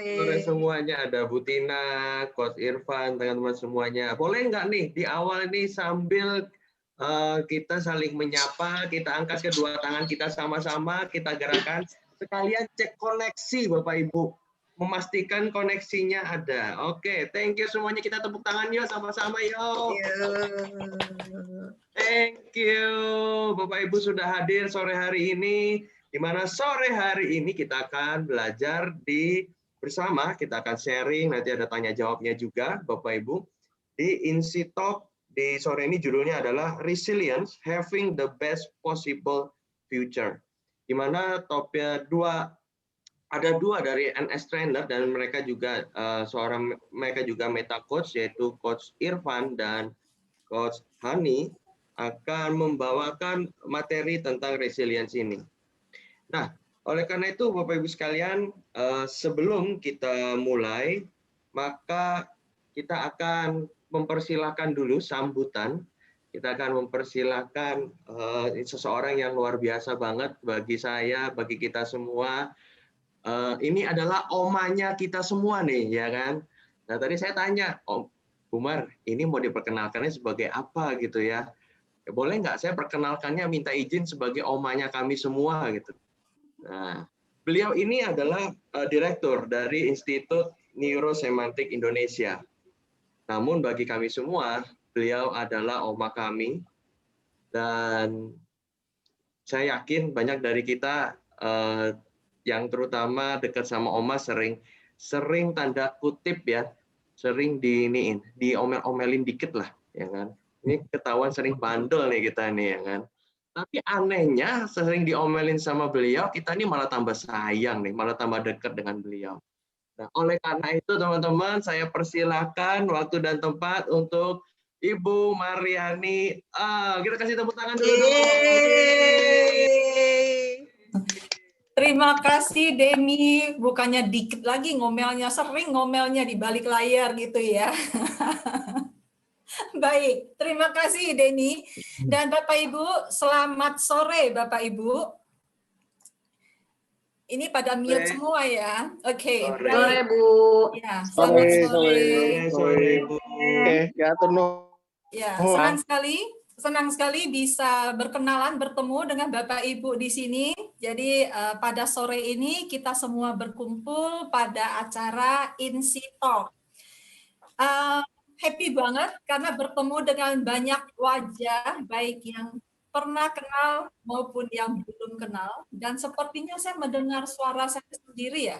Sore semuanya, ada Bu Tina, Coach Irfan, teman-teman semuanya. Boleh nggak nih di awal ini sambil kita saling menyapa, kita angkat kedua tangan kita sama-sama, kita gerakan, sekalian cek koneksi Bapak Ibu. Memastikan koneksinya ada. Oke, thank you semuanya. Kita tepuk tangan yuk sama-sama yuk. Thank you. Bapak Ibu sudah hadir sore hari ini. Di mana sore hari ini kita akan belajar bersama, kita akan sharing, nanti ada tanya jawabnya juga Bapak Ibu. Di Insitalk di sore ini judulnya adalah Resilience, Having the Best Possible Future. Di mana topik ada dua dari NS Trainer dan mereka juga mereka juga meta coach, yaitu Coach Irfan dan Coach Hani akan membawakan materi tentang resilience ini. Nah, oleh karena itu Bapak Ibu sekalian, sebelum kita mulai, maka kita akan mempersilahkan dulu sambutan. Kita akan mempersilahkan seseorang yang luar biasa banget bagi saya, bagi kita semua. Ini adalah omanya kita semua nih, ya kan? Nah, tadi saya tanya, Om Umar, ini mau diperkenalkannya sebagai apa gitu ya? Boleh nggak saya perkenalkannya minta izin sebagai omanya kami semua gitu. Nah, beliau ini adalah direktur dari Institut Neurosemantik Indonesia. Namun bagi kami semua, beliau adalah oma kami dan saya yakin banyak dari kita yang terutama dekat sama oma sering tanda kutip ya, sering diomel-omelin dikit lah, ya kan. Ini ketahuan sering bandel nih kita nih, ya kan. Tapi anehnya sering diomelin sama beliau, kita ini malah tambah sayang nih, malah tambah dekat dengan beliau. Nah, oleh karena itu teman-teman, saya persilahkan waktu dan tempat untuk Ibu Mariani. Kita kasih tepuk tangan dulu dong. Terima kasih Denny, bukannya dikit lagi ngomelnya, sering ngomelnya di balik layar gitu ya. Baik, terima kasih Denny. Dan Bapak Ibu, selamat sore Bapak Ibu. Ini pada mute semua ya. Oke, Sore Bu. Ya, selamat sore. Sore Bu. Ya, senang sekali bisa bertemu dengan Bapak Ibu di sini. Jadi pada sore ini kita semua berkumpul pada acara Insitalk. Happy banget karena bertemu dengan banyak wajah, baik yang pernah kenal maupun yang belum kenal. Dan sepertinya saya mendengar suara saya sendiri ya.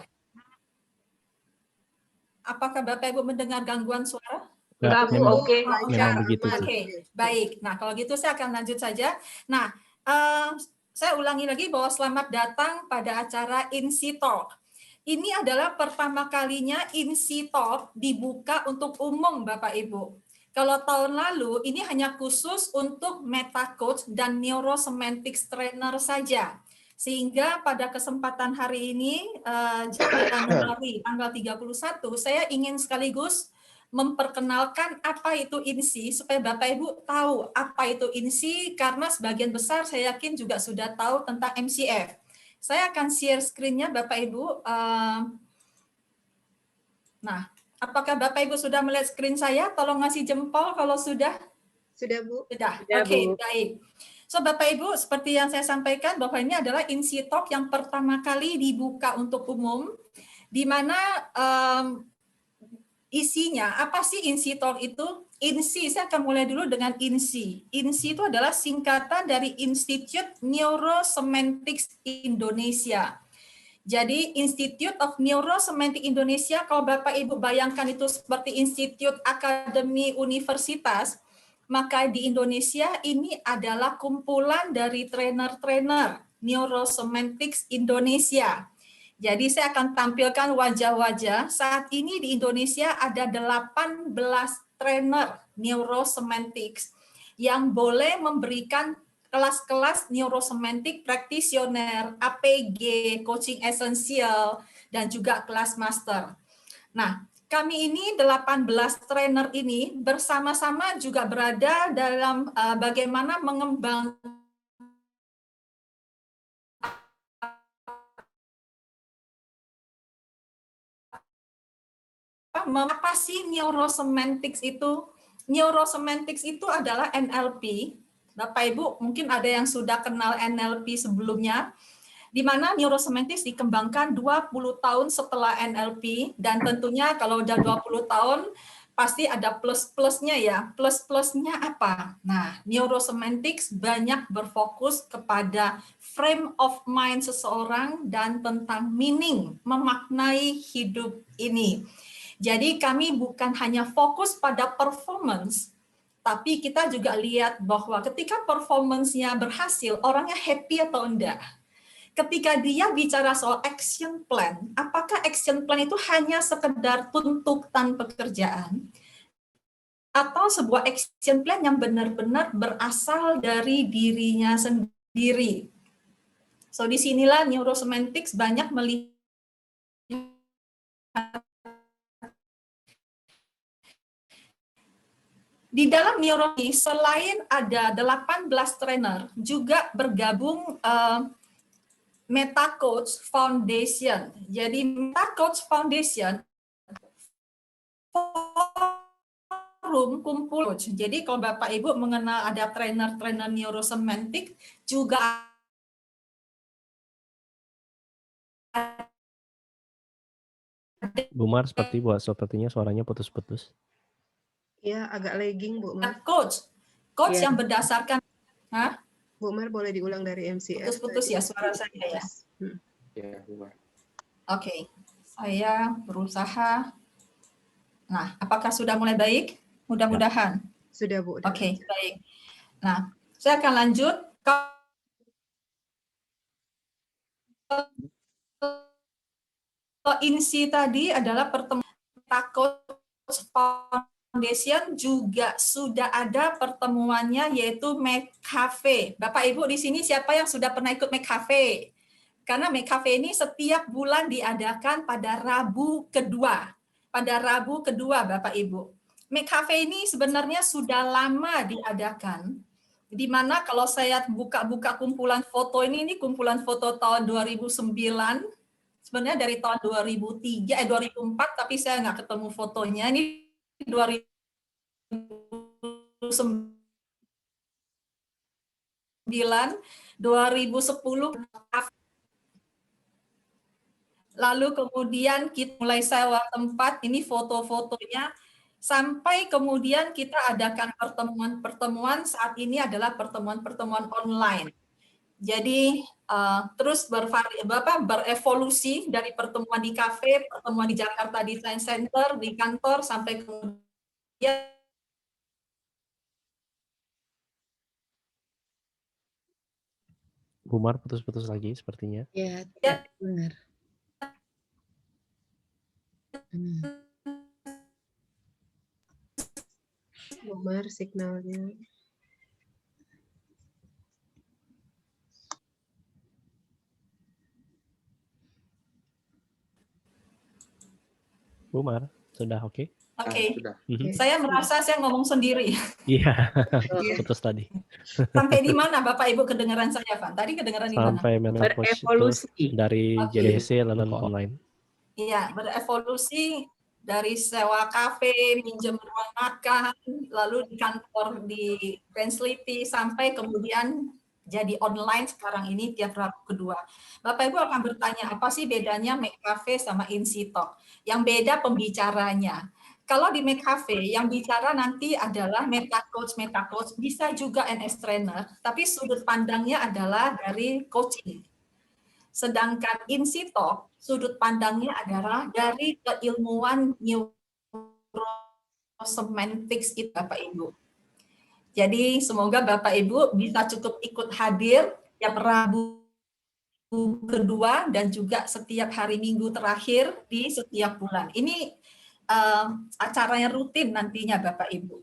Apakah Bapak Ibu mendengar gangguan suara? Enggak, Bu. Oke. Oke, baik. Nah, kalau gitu saya akan lanjut saja. Nah, saya ulangi lagi bahwa selamat datang pada acara Insitalk. Ini adalah pertama kalinya Insitalk dibuka untuk umum, Bapak Ibu. Kalau tahun lalu ini hanya khusus untuk meta coach dan neurosemantics trainer saja. Sehingga pada kesempatan hari ini, Januari tanggal 31, saya ingin sekaligus memperkenalkan apa itu INSI, supaya Bapak Ibu tahu apa itu INSI, karena sebagian besar saya yakin juga sudah tahu tentang MCF. Saya akan share screen-nya Bapak Ibu. Nah, apakah Bapak Ibu sudah melihat screen saya? Tolong ngasih jempol kalau sudah. Sudah, Bu. Sudah. Oke, baik. So, Bapak Ibu, seperti yang saya sampaikan bahwa ini adalah Insitalk yang pertama kali dibuka untuk umum, di mana isinya, apa sih Insitalk itu? INSI, saya akan mulai dulu dengan INSI. INSI itu adalah singkatan dari Institute Neurosemantics Indonesia. Jadi Institute of Neurosemantic Indonesia, kalau Bapak Ibu bayangkan itu seperti institut akademi universitas, maka di Indonesia ini adalah kumpulan dari trainer-trainer Neurosemantics Indonesia. Jadi saya akan tampilkan wajah-wajah. Saat ini di Indonesia ada 18 trainer neurosemantics yang boleh memberikan kelas-kelas neurosemantik practitioner, APG, coaching esensial, dan juga kelas master. Nah, kami ini 18 trainer ini bersama-sama juga berada dalam bagaimana mengembangkan apa sih neurosemantics itu? Neurosemantics itu adalah NLP. Bapak Ibu mungkin ada yang sudah kenal NLP sebelumnya, di mana neurosemantics dikembangkan 20 tahun setelah NLP, dan tentunya kalau udah 20 tahun pasti ada plus-plusnya ya. Plus-plusnya apa? Nah, neurosemantics banyak berfokus kepada frame of mind seseorang dan tentang meaning, memaknai hidup ini. Jadi kami bukan hanya fokus pada performance, tapi kita juga lihat bahwa ketika performance-nya berhasil, orangnya happy atau enggak. Ketika dia bicara soal action plan, apakah action plan itu hanya sekedar tuntutan pekerjaan atau sebuah action plan yang benar-benar berasal dari dirinya sendiri. So disinilah neurosemantics banyak melihat di dalam neurosemantics selain ada 18 trainer juga bergabung MetaCoach Foundation. Jadi MetaCoach Foundation forum kumpul coach. Jadi kalau Bapak Ibu mengenal ada trainer-trainer neurosemantik juga Bu Mar, sepertinya suaranya putus-putus. Ya, agak lagging, Bu Mar. coach Ya. yang berdasarkan Bu Mar boleh diulang dari MCS. putus-putus ya suara saya ya. Ya, Bu Mar. Oke, saya berusaha. Nah, apakah sudah mulai baik? Mudah-mudahan. Sudah, Bu. Oke, baik. Nah, saya akan lanjut. Kalau INSI tadi adalah pertemuan MetaCoach Foundation, juga sudah ada pertemuannya yaitu McCafe. Bapak Ibu di sini siapa yang sudah pernah ikut McCafe? Karena McCafe ini setiap bulan diadakan pada Rabu kedua. Pada Rabu kedua Bapak Ibu. McCafe ini sebenarnya sudah lama diadakan. Di mana kalau saya buka-buka kumpulan foto ini kumpulan foto tahun 2009. Sebenarnya dari tahun 2004, tapi saya nggak ketemu fotonya. Ini 2009, 2010. Lalu kemudian kita mulai sewa tempat, ini foto-fotonya, sampai kemudian kita adakan pertemuan-pertemuan, saat ini adalah pertemuan-pertemuan online. Jadi terus berevolusi dari pertemuan di kafe, pertemuan di Jakarta Design Center, di kantor, sampai kemudian Bu Mar putus-putus lagi sepertinya. Ya, benar. Bu Mar signalnya. Bu Mar, sudah oke? Oke. Sudah. Saya merasa saya ngomong sendiri. Iya, putus tadi. Sampai di mana Bapak Ibu kedengaran saya, Pak? Tadi kedengaran di mana? Sampai MetaCoach itu dari JDC lalu online. Iya, berevolusi dari sewa kafe, minjem ruang makan, lalu di kantor di Grand Sleepy, sampai kemudian jadi online sekarang ini tiap Rabu kedua. Bapak Ibu akan bertanya, apa sih bedanya McCafe sama INSI Talk? Yang beda pembicaranya. Kalau di McCafe, yang bicara nanti adalah MetaCoach, bisa juga NS Trainer, tapi sudut pandangnya adalah dari coaching. Sedangkan INSI Talk, sudut pandangnya adalah dari keilmuan neurosemantics itu, Bapak Ibu. Jadi semoga Bapak Ibu bisa cukup ikut hadir tiap Rabu kedua dan juga setiap hari Minggu terakhir di setiap bulan. Ini acaranya rutin nantinya Bapak Ibu.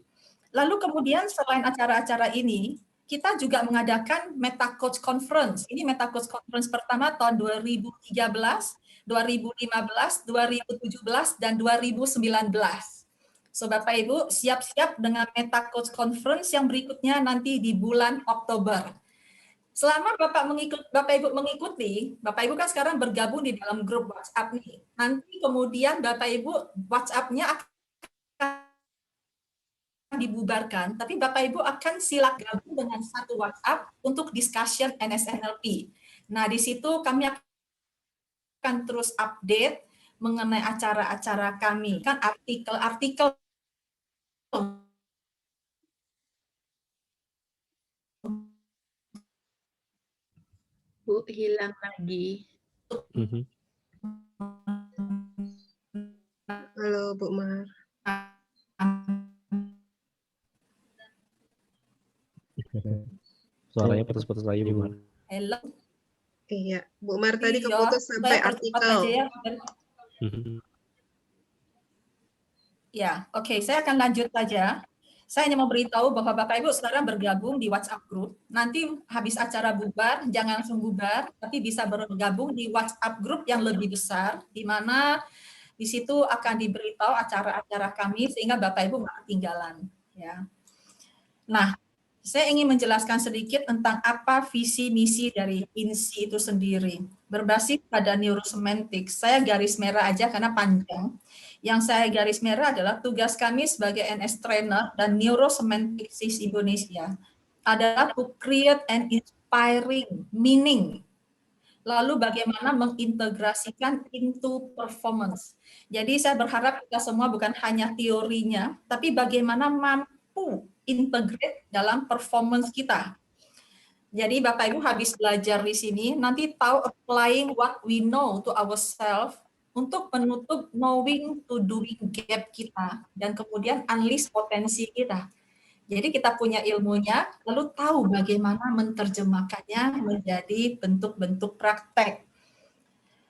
Lalu kemudian selain acara-acara ini, kita juga mengadakan MetaCoach Conference. Ini MetaCoach Conference pertama tahun 2013, 2015, 2017, dan 2019. So Bapak Ibu siap-siap dengan MetaCoach Conference yang berikutnya nanti di bulan Oktober. Selama Bapak Ibu mengikuti, Bapak Ibu kan sekarang bergabung di dalam grup WhatsApp nih. Nanti kemudian Bapak Ibu WhatsApp-nya akan dibubarkan, tapi Bapak Ibu akan silakan gabung dengan satu WhatsApp untuk discussion NSNLP. Nah, di situ kami akan terus update mengenai acara-acara kami. Kan artikel-artikel Bu, hilang lagi. Halo Bu Mar. Suaranya putus-putus lagi, Bu Mar. Hello. Iya, Bu Mar tadi Iya, keputus sampai saya percepat artikel. aja ya. Ya, oke, saya akan lanjut saja. Saya hanya mau beritahu bahwa Bapak Ibu sekarang bergabung di WhatsApp group. Nanti habis acara bubar, jangan langsung bubar, tapi bisa bergabung di WhatsApp group yang lebih besar, di mana di situ akan diberitahu acara-acara kami sehingga Bapak Ibu nggak ketinggalan. Ya. Nah, saya ingin menjelaskan sedikit tentang apa visi misi dari INSI itu sendiri. Berbasis pada neurosemantics, saya garis merah aja karena panjang. Yang saya garis merah adalah tugas kami sebagai NS Trainer dan Neurosemantics Indonesia adalah to create an inspiring meaning. Lalu bagaimana mengintegrasikan into performance. Jadi saya berharap kita semua bukan hanya teorinya, tapi bagaimana mampu integrate dalam performance kita. Jadi Bapak Ibu habis belajar di sini, nanti tahu applying what we know to ourselves untuk menutup knowing to doing gap kita dan kemudian unleash potensi kita. Jadi kita punya ilmunya, lalu tahu bagaimana menerjemahkannya menjadi bentuk-bentuk praktek.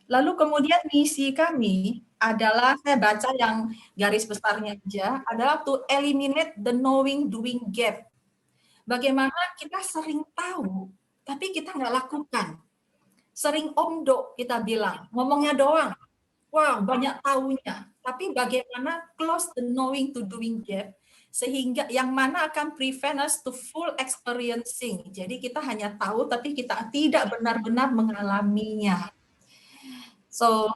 Lalu kemudian misi kami adalah, saya baca yang garis besarnya aja, adalah to eliminate the knowing doing gap. Bagaimana kita sering tahu, tapi kita nggak lakukan. Sering omdo kita bilang, ngomongnya doang. Wow, banyak tahunya. Tapi bagaimana close the knowing to doing gap, sehingga yang mana akan prevent us to full experiencing. Jadi kita hanya tahu, tapi kita tidak benar-benar mengalaminya. So,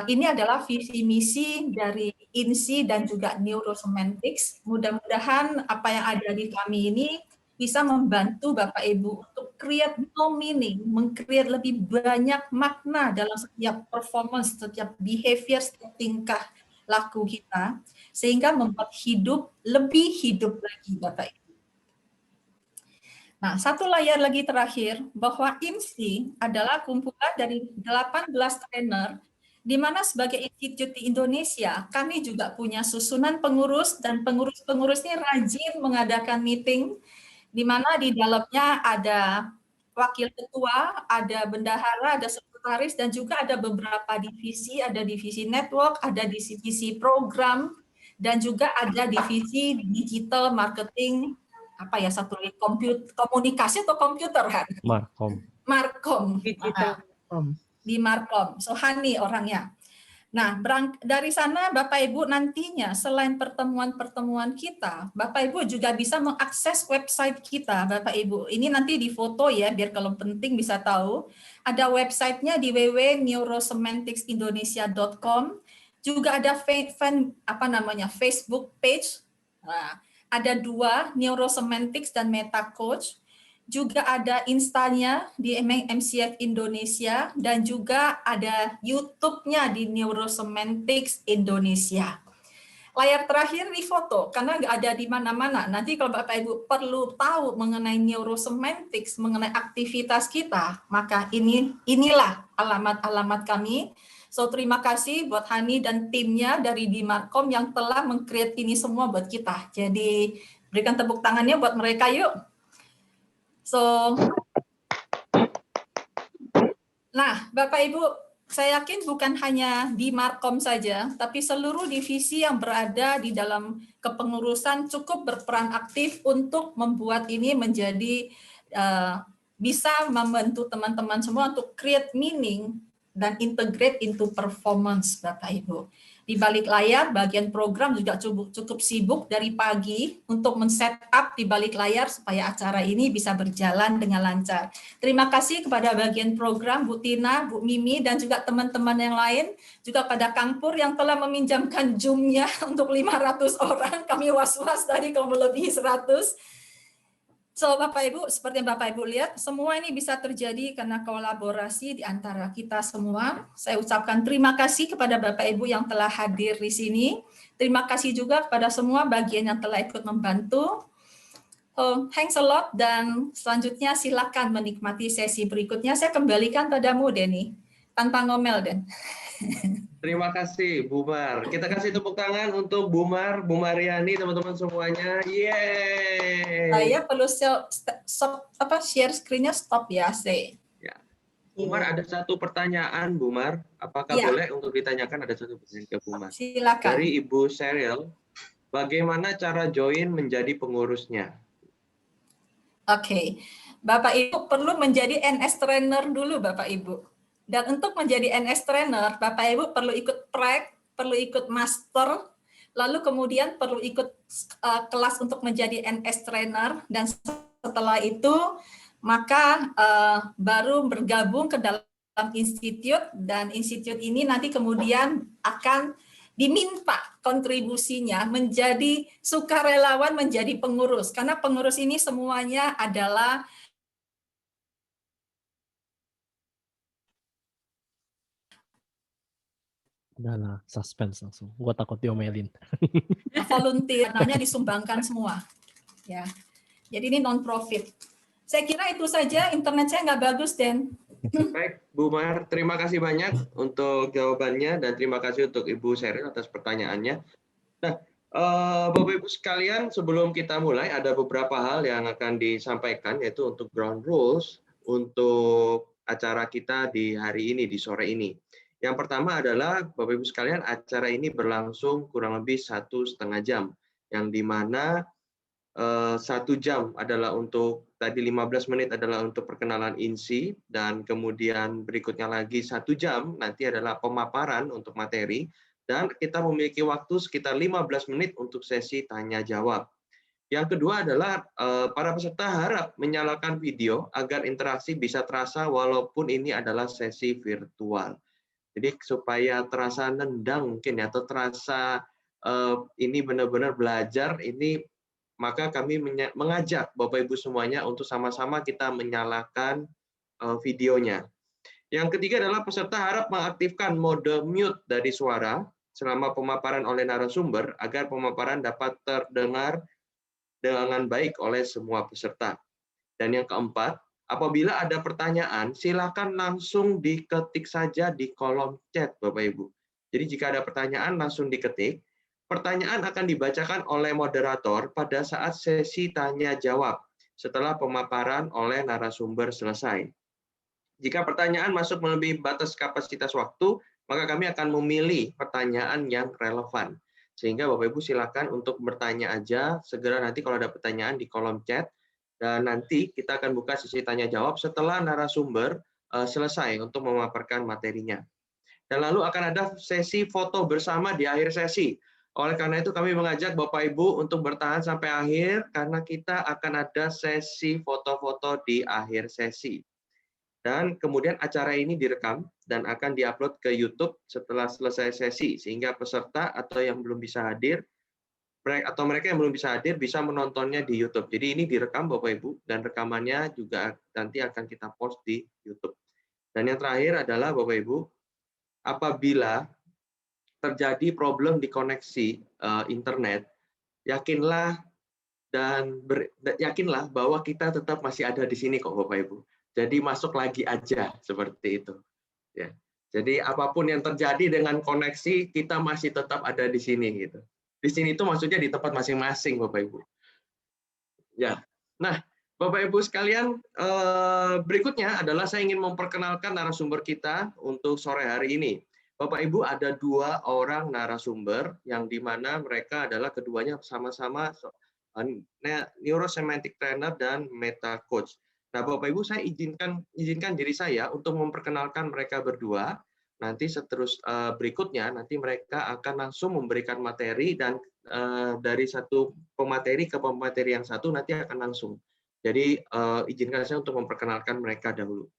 ini adalah visi misi dari INSI dan juga Neurosemantics. Mudah-mudahan apa yang ada di kami ini bisa membantu Bapak Ibu untuk create no meaning, meng-create lebih banyak makna dalam setiap performance, setiap behavior, setiap tingkah laku kita, sehingga membuat hidup lebih hidup lagi Bapak Ibu. Nah, satu layar lagi terakhir, bahwa INSI adalah kumpulan dari 18 trainer, di mana sebagai institut di Indonesia, kami juga punya susunan pengurus, dan pengurus-pengurus ini rajin mengadakan meeting, di mana di dalamnya ada wakil ketua, ada bendahara, ada sekretaris, dan juga ada beberapa divisi, ada divisi network, ada divisi program, dan juga ada divisi digital marketing, apa ya satu lagi, komunikasi atau komputer kan? Markom. Digital. Di Markom. So Hani orangnya. Nah, dari sana Bapak Ibu nantinya selain pertemuan-pertemuan kita, Bapak Ibu juga bisa mengakses website kita, Bapak Ibu. Ini nanti di foto ya, biar kalau penting bisa tahu. Ada websitenya di www.neurosemanticsindonesia.com. Juga ada Facebook page. Nah, ada 2, Neurosemantics dan Meta Coach. Juga ada Instanya di MCF Indonesia, dan juga ada YouTube-nya di Neurosemantics Indonesia. Layar terakhir di foto, karena nggak ada di mana-mana. Nanti kalau Bapak Ibu perlu tahu mengenai Neurosemantics, mengenai aktivitas kita, maka inilah alamat-alamat kami. So, terima kasih buat Hani dan timnya dari Dimarkom yang telah meng-create ini semua buat kita. Jadi, berikan tepuk tangannya buat mereka yuk. So, nah, Bapak Ibu, saya yakin bukan hanya di Markom saja, tapi seluruh divisi yang berada di dalam kepengurusan cukup berperan aktif untuk membuat ini menjadi bisa membantu teman-teman semua untuk create meaning dan integrate into performance, Bapak Ibu. Di balik layar, bagian program juga cukup sibuk dari pagi untuk men-setup di balik layar supaya acara ini bisa berjalan dengan lancar. Terima kasih kepada bagian program, Bu Tina, Bu Mimi, dan juga teman-teman yang lain, juga pada Kang Pur yang telah meminjamkan Zoom-nya untuk 500 orang. Kami was-was tadi kalau melebihi 100. So, Bapak Ibu, seperti yang Bapak Ibu lihat, semua ini bisa terjadi karena kolaborasi di antara kita semua. Saya ucapkan terima kasih kepada Bapak Ibu yang telah hadir di sini. Terima kasih juga kepada semua bagian yang telah ikut membantu. Thanks a lot, dan selanjutnya silakan menikmati sesi berikutnya. Saya kembalikan padamu, Denny. Tanpa ngomel, Den. Terima kasih, Bu Mar. Kita kasih tepuk tangan untuk Bu Mar, Bu Mariani, teman-teman semuanya. Yeay! Saya perlu share screen-nya stop ya, say. Ya. Bu Mar, ada satu pertanyaan, Bu Mar. Apakah Ya. boleh untuk ditanyakan? Ada satu pertanyaan ke Bu Mar. Silakan. Dari Ibu Cheryl, bagaimana cara join menjadi pengurusnya? Oke, Bapak Ibu perlu menjadi NS Trainer dulu, Bapak Ibu. Dan untuk menjadi NS Trainer, Bapak Ibu perlu ikut prac, perlu ikut master, lalu kemudian perlu ikut kelas untuk menjadi NS Trainer, dan setelah itu maka baru bergabung ke dalam institut, dan institut ini nanti kemudian akan diminta kontribusinya menjadi sukarelawan menjadi pengurus, karena pengurus ini semuanya adalah Udahlah, suspense langsung. Gua takut diomelin. volunteer, dananya disumbangkan semua. Ya, jadi ini non-profit. Saya kira itu saja, internet saya nggak bagus, Den. Baik, Bu Mar, terima kasih banyak untuk jawabannya dan terima kasih untuk Ibu Cheryl atas pertanyaannya. Nah, Bapak Ibu sekalian, sebelum kita mulai ada beberapa hal yang akan disampaikan, yaitu untuk ground rules untuk acara kita di hari ini, di sore ini. Yang pertama adalah Bapak Ibu sekalian, acara ini berlangsung kurang lebih 1,5 jam, yang dimana 1 jam adalah untuk, tadi 15 menit adalah untuk perkenalan INSI, dan kemudian berikutnya lagi 1 jam nanti adalah pemaparan untuk materi, dan kita memiliki waktu sekitar 15 menit untuk sesi tanya jawab. Yang kedua adalah para peserta harap menyalakan video agar interaksi bisa terasa walaupun ini adalah sesi virtual. Jadi supaya terasa nendang mungkin ya, atau terasa ini benar-benar belajar, ini maka kami mengajak Bapak Ibu semuanya untuk sama-sama kita menyalakan videonya. Yang ketiga adalah peserta harap mengaktifkan mode mute dari suara selama pemaparan oleh narasumber agar pemaparan dapat terdengar dengan baik oleh semua peserta. Dan yang keempat, apabila ada pertanyaan, silakan langsung diketik saja di kolom chat, Bapak Ibu. Jadi jika ada pertanyaan, langsung diketik. Pertanyaan akan dibacakan oleh moderator pada saat sesi tanya-jawab setelah pemaparan oleh narasumber selesai. Jika pertanyaan masuk melebihi batas kapasitas waktu, maka kami akan memilih pertanyaan yang relevan. Sehingga Bapak Ibu silakan untuk bertanya aja, segera nanti kalau ada pertanyaan di kolom chat, dan nanti kita akan buka sesi tanya-jawab setelah narasumber selesai untuk memaparkan materinya. Dan lalu akan ada sesi foto bersama di akhir sesi. Oleh karena itu kami mengajak Bapak Ibu untuk bertahan sampai akhir, karena kita akan ada sesi foto-foto di akhir sesi. Dan kemudian acara ini direkam dan akan diupload ke YouTube setelah selesai sesi, sehingga peserta atau yang belum bisa hadir, atau mereka yang belum bisa hadir bisa menontonnya di YouTube. Jadi ini direkam Bapak Ibu, dan rekamannya juga nanti akan kita post di YouTube. Dan yang terakhir adalah Bapak Ibu, apabila terjadi problem di koneksi internet, yakinlah bahwa kita tetap masih ada di sini kok Bapak Ibu. Jadi masuk lagi aja seperti itu. Ya. Jadi apapun yang terjadi dengan koneksi, kita masih tetap ada di sini gitu. Di sini itu maksudnya di tempat masing-masing Bapak Ibu. Ya. Nah, Bapak Ibu sekalian, berikutnya adalah saya ingin memperkenalkan narasumber kita untuk sore hari ini. Bapak Ibu, ada 2 orang narasumber yang dimana mereka adalah keduanya sama-sama neurosemantic trainer dan meta coach. Nah, Bapak Ibu, saya izinkan diri saya untuk memperkenalkan mereka berdua. nanti berikutnya nanti mereka akan langsung memberikan materi dan dari satu pemateri ke pemateri yang satu nanti akan langsung. Jadi izinkan saya untuk memperkenalkan mereka dahulu.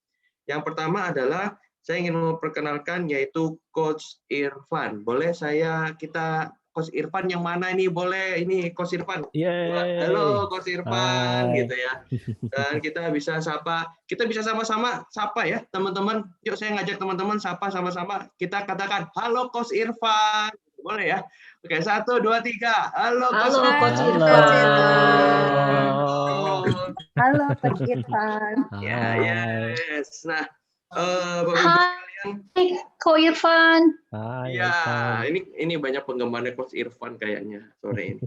Yang pertama adalah saya ingin memperkenalkan yaitu Coach Irfan. Boleh kita Coach Irfan yang mana ini? Boleh ini Coach Irfan. Yeay. Halo Coach Irfan Hai. gitu ya. Dan kita bisa sama-sama sapa ya teman-teman. Yuk saya ngajak teman-teman sapa sama-sama. Kita katakan halo Coach Irfan. Boleh ya? Oke, 1, 2, 3. Halo Coach Coach Irfan. Halo Coach Irfan. Ya, yes. Nah, Bapak Ibu Hai sekalian, Coach Irfan. Hai, ya, welcome. ini banyak penggemarnya Coach Irfan kayaknya sore ini.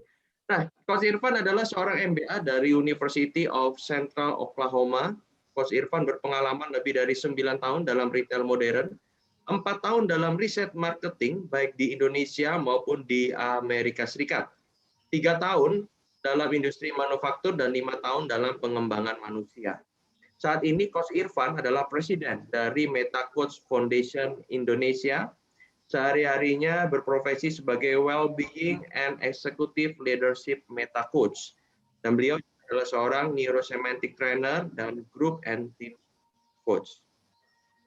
Nah, Coach Irfan adalah seorang MBA dari University of Central Oklahoma. Coach Irfan berpengalaman lebih dari 9 tahun dalam retail modern, 4 tahun dalam riset marketing baik di Indonesia maupun di Amerika Serikat, 3 tahun dalam industri manufaktur dan 5 tahun dalam pengembangan manusia. Saat ini Coach Irfan adalah presiden dari Meta Coach Foundation Indonesia. Sehari-harinya berprofesi sebagai Well-being and Executive Leadership Meta Coach. Dan beliau adalah seorang neurosemantic trainer dan group and team coach.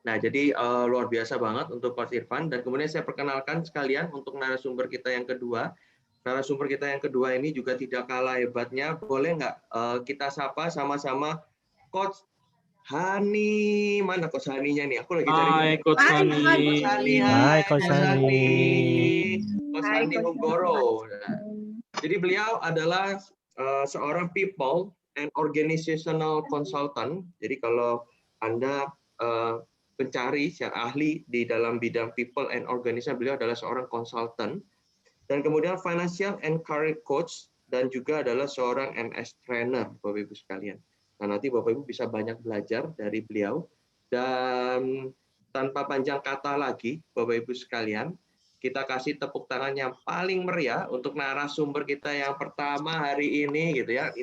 Nah, jadi luar biasa banget untuk Coach Irfan. Dan kemudian saya perkenalkan sekalian untuk narasumber kita yang kedua. Narasumber kita yang kedua ini juga tidak kalah hebatnya. Boleh nggak kita sapa sama-sama Coach Hani? Mana Coach Haninya nih? Aku lagi cari. Hai Coach Hani. Coach Hani. Hai Coach Hani. Coach Hani Hunggoro. Jadi beliau adalah seorang people and organizational consultant. Jadi kalau Anda pencari yang ahli di dalam bidang people and organization, beliau adalah seorang konsultan. Dan kemudian financial and career coach, dan juga adalah seorang MS trainer, Bapak Ibu sekalian. Nah, nanti Bapak Ibu bisa banyak belajar dari beliau. Dan tanpa panjang kata lagi, Bapak Ibu sekalian, kita kasih tepuk tangan yang paling meriah untuk narasumber kita yang pertama hari ini, gitu ya.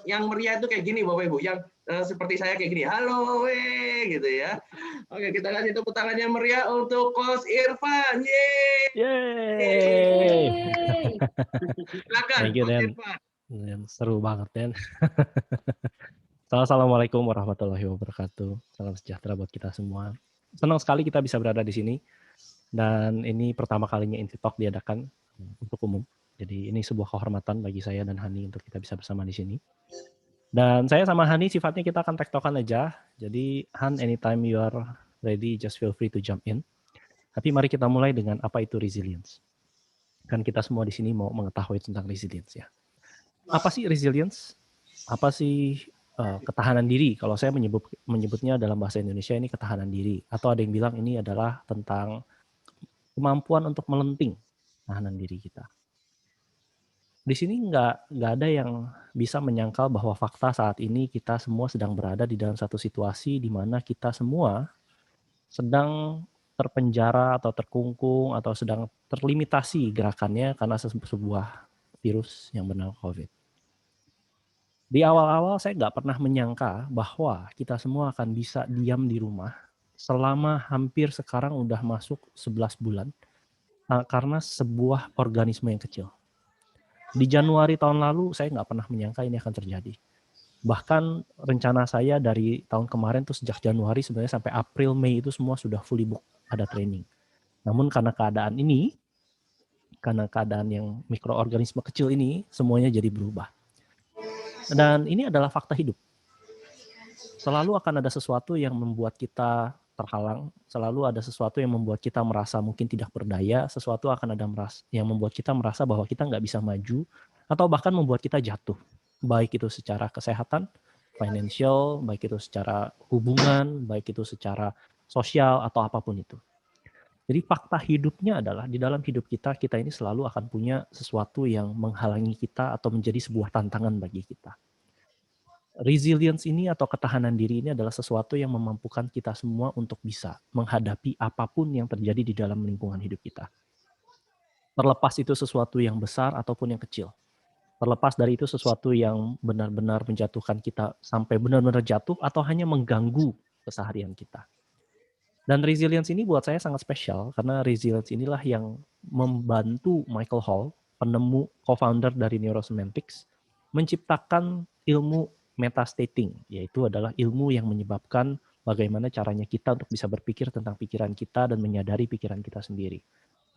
Yang meriah itu kayak gini, Bapak Ibu, yang seperti saya kayak gini, halo, gitu ya. Oke, kita kasih tepuk tangan yang meriah untuk Coach Irfan, Yeay. Silakan, Thank you, Coach Dan. Irfan. Seru banget, Dan. Assalamualaikum warahmatullahi wabarakatuh. Salam sejahtera buat kita semua. Senang sekali kita bisa berada di sini. Dan ini pertama kalinya Insi Talk diadakan untuk umum. Jadi ini sebuah kehormatan bagi saya dan Hani untuk kita bisa bersama di sini. Dan saya sama Hani sifatnya kita akan tektokan aja. Jadi Han, anytime you are ready, just feel free to jump in. Tapi mari kita mulai dengan apa itu resilience. Kan kita semua di sini mau mengetahui tentang resilience ya. Apa sih resilience? Apa sih ketahanan diri? Kalau saya menyebutnya dalam bahasa Indonesia ini ketahanan diri. Atau ada yang bilang ini adalah tentang kemampuan untuk melenting ketahanan diri kita. Di sini nggak ada yang bisa menyangkal bahwa fakta saat ini kita semua sedang berada di dalam satu situasi di mana kita semua sedang terpenjara atau terkungkung atau sedang terlimitasi gerakannya karena sebuah virus yang bernama COVID. Di awal-awal saya nggak pernah menyangka bahwa kita semua akan bisa diam di rumah selama hampir sekarang udah masuk 11 bulan karena sebuah organisme yang kecil. Di Januari tahun lalu saya nggak pernah menyangka ini akan terjadi. Bahkan rencana saya dari tahun kemarin tuh sejak Januari sebenarnya sampai April, Mei itu semua sudah fully book ada training. Namun karena keadaan ini, karena keadaan yang mikroorganisme kecil ini, semuanya jadi berubah. Dan ini adalah fakta hidup. Selalu akan ada sesuatu yang membuat kita terhalang, selalu ada sesuatu yang membuat kita merasa mungkin tidak berdaya, sesuatu akan ada yang membuat kita merasa bahwa kita nggak bisa maju, atau bahkan membuat kita jatuh. Baik itu secara kesehatan, financial, baik itu secara hubungan, baik itu secara sosial, atau apapun itu. Jadi fakta hidupnya adalah di dalam hidup kita ini selalu akan punya sesuatu yang menghalangi kita atau menjadi sebuah tantangan bagi kita. Resilience ini atau ketahanan diri ini adalah sesuatu yang memampukan kita semua untuk bisa menghadapi apapun yang terjadi di dalam lingkungan hidup kita. Terlepas itu sesuatu yang besar ataupun yang kecil. Terlepas dari itu sesuatu yang benar-benar menjatuhkan kita sampai benar-benar jatuh atau hanya mengganggu keseharian kita. Dan resilience ini buat saya sangat spesial karena resilience inilah yang membantu Michael Hall, penemu co-founder dari Neurosemantics, menciptakan ilmu metastating, yaitu adalah ilmu yang menyebabkan bagaimana caranya kita untuk bisa berpikir tentang pikiran kita dan menyadari pikiran kita sendiri.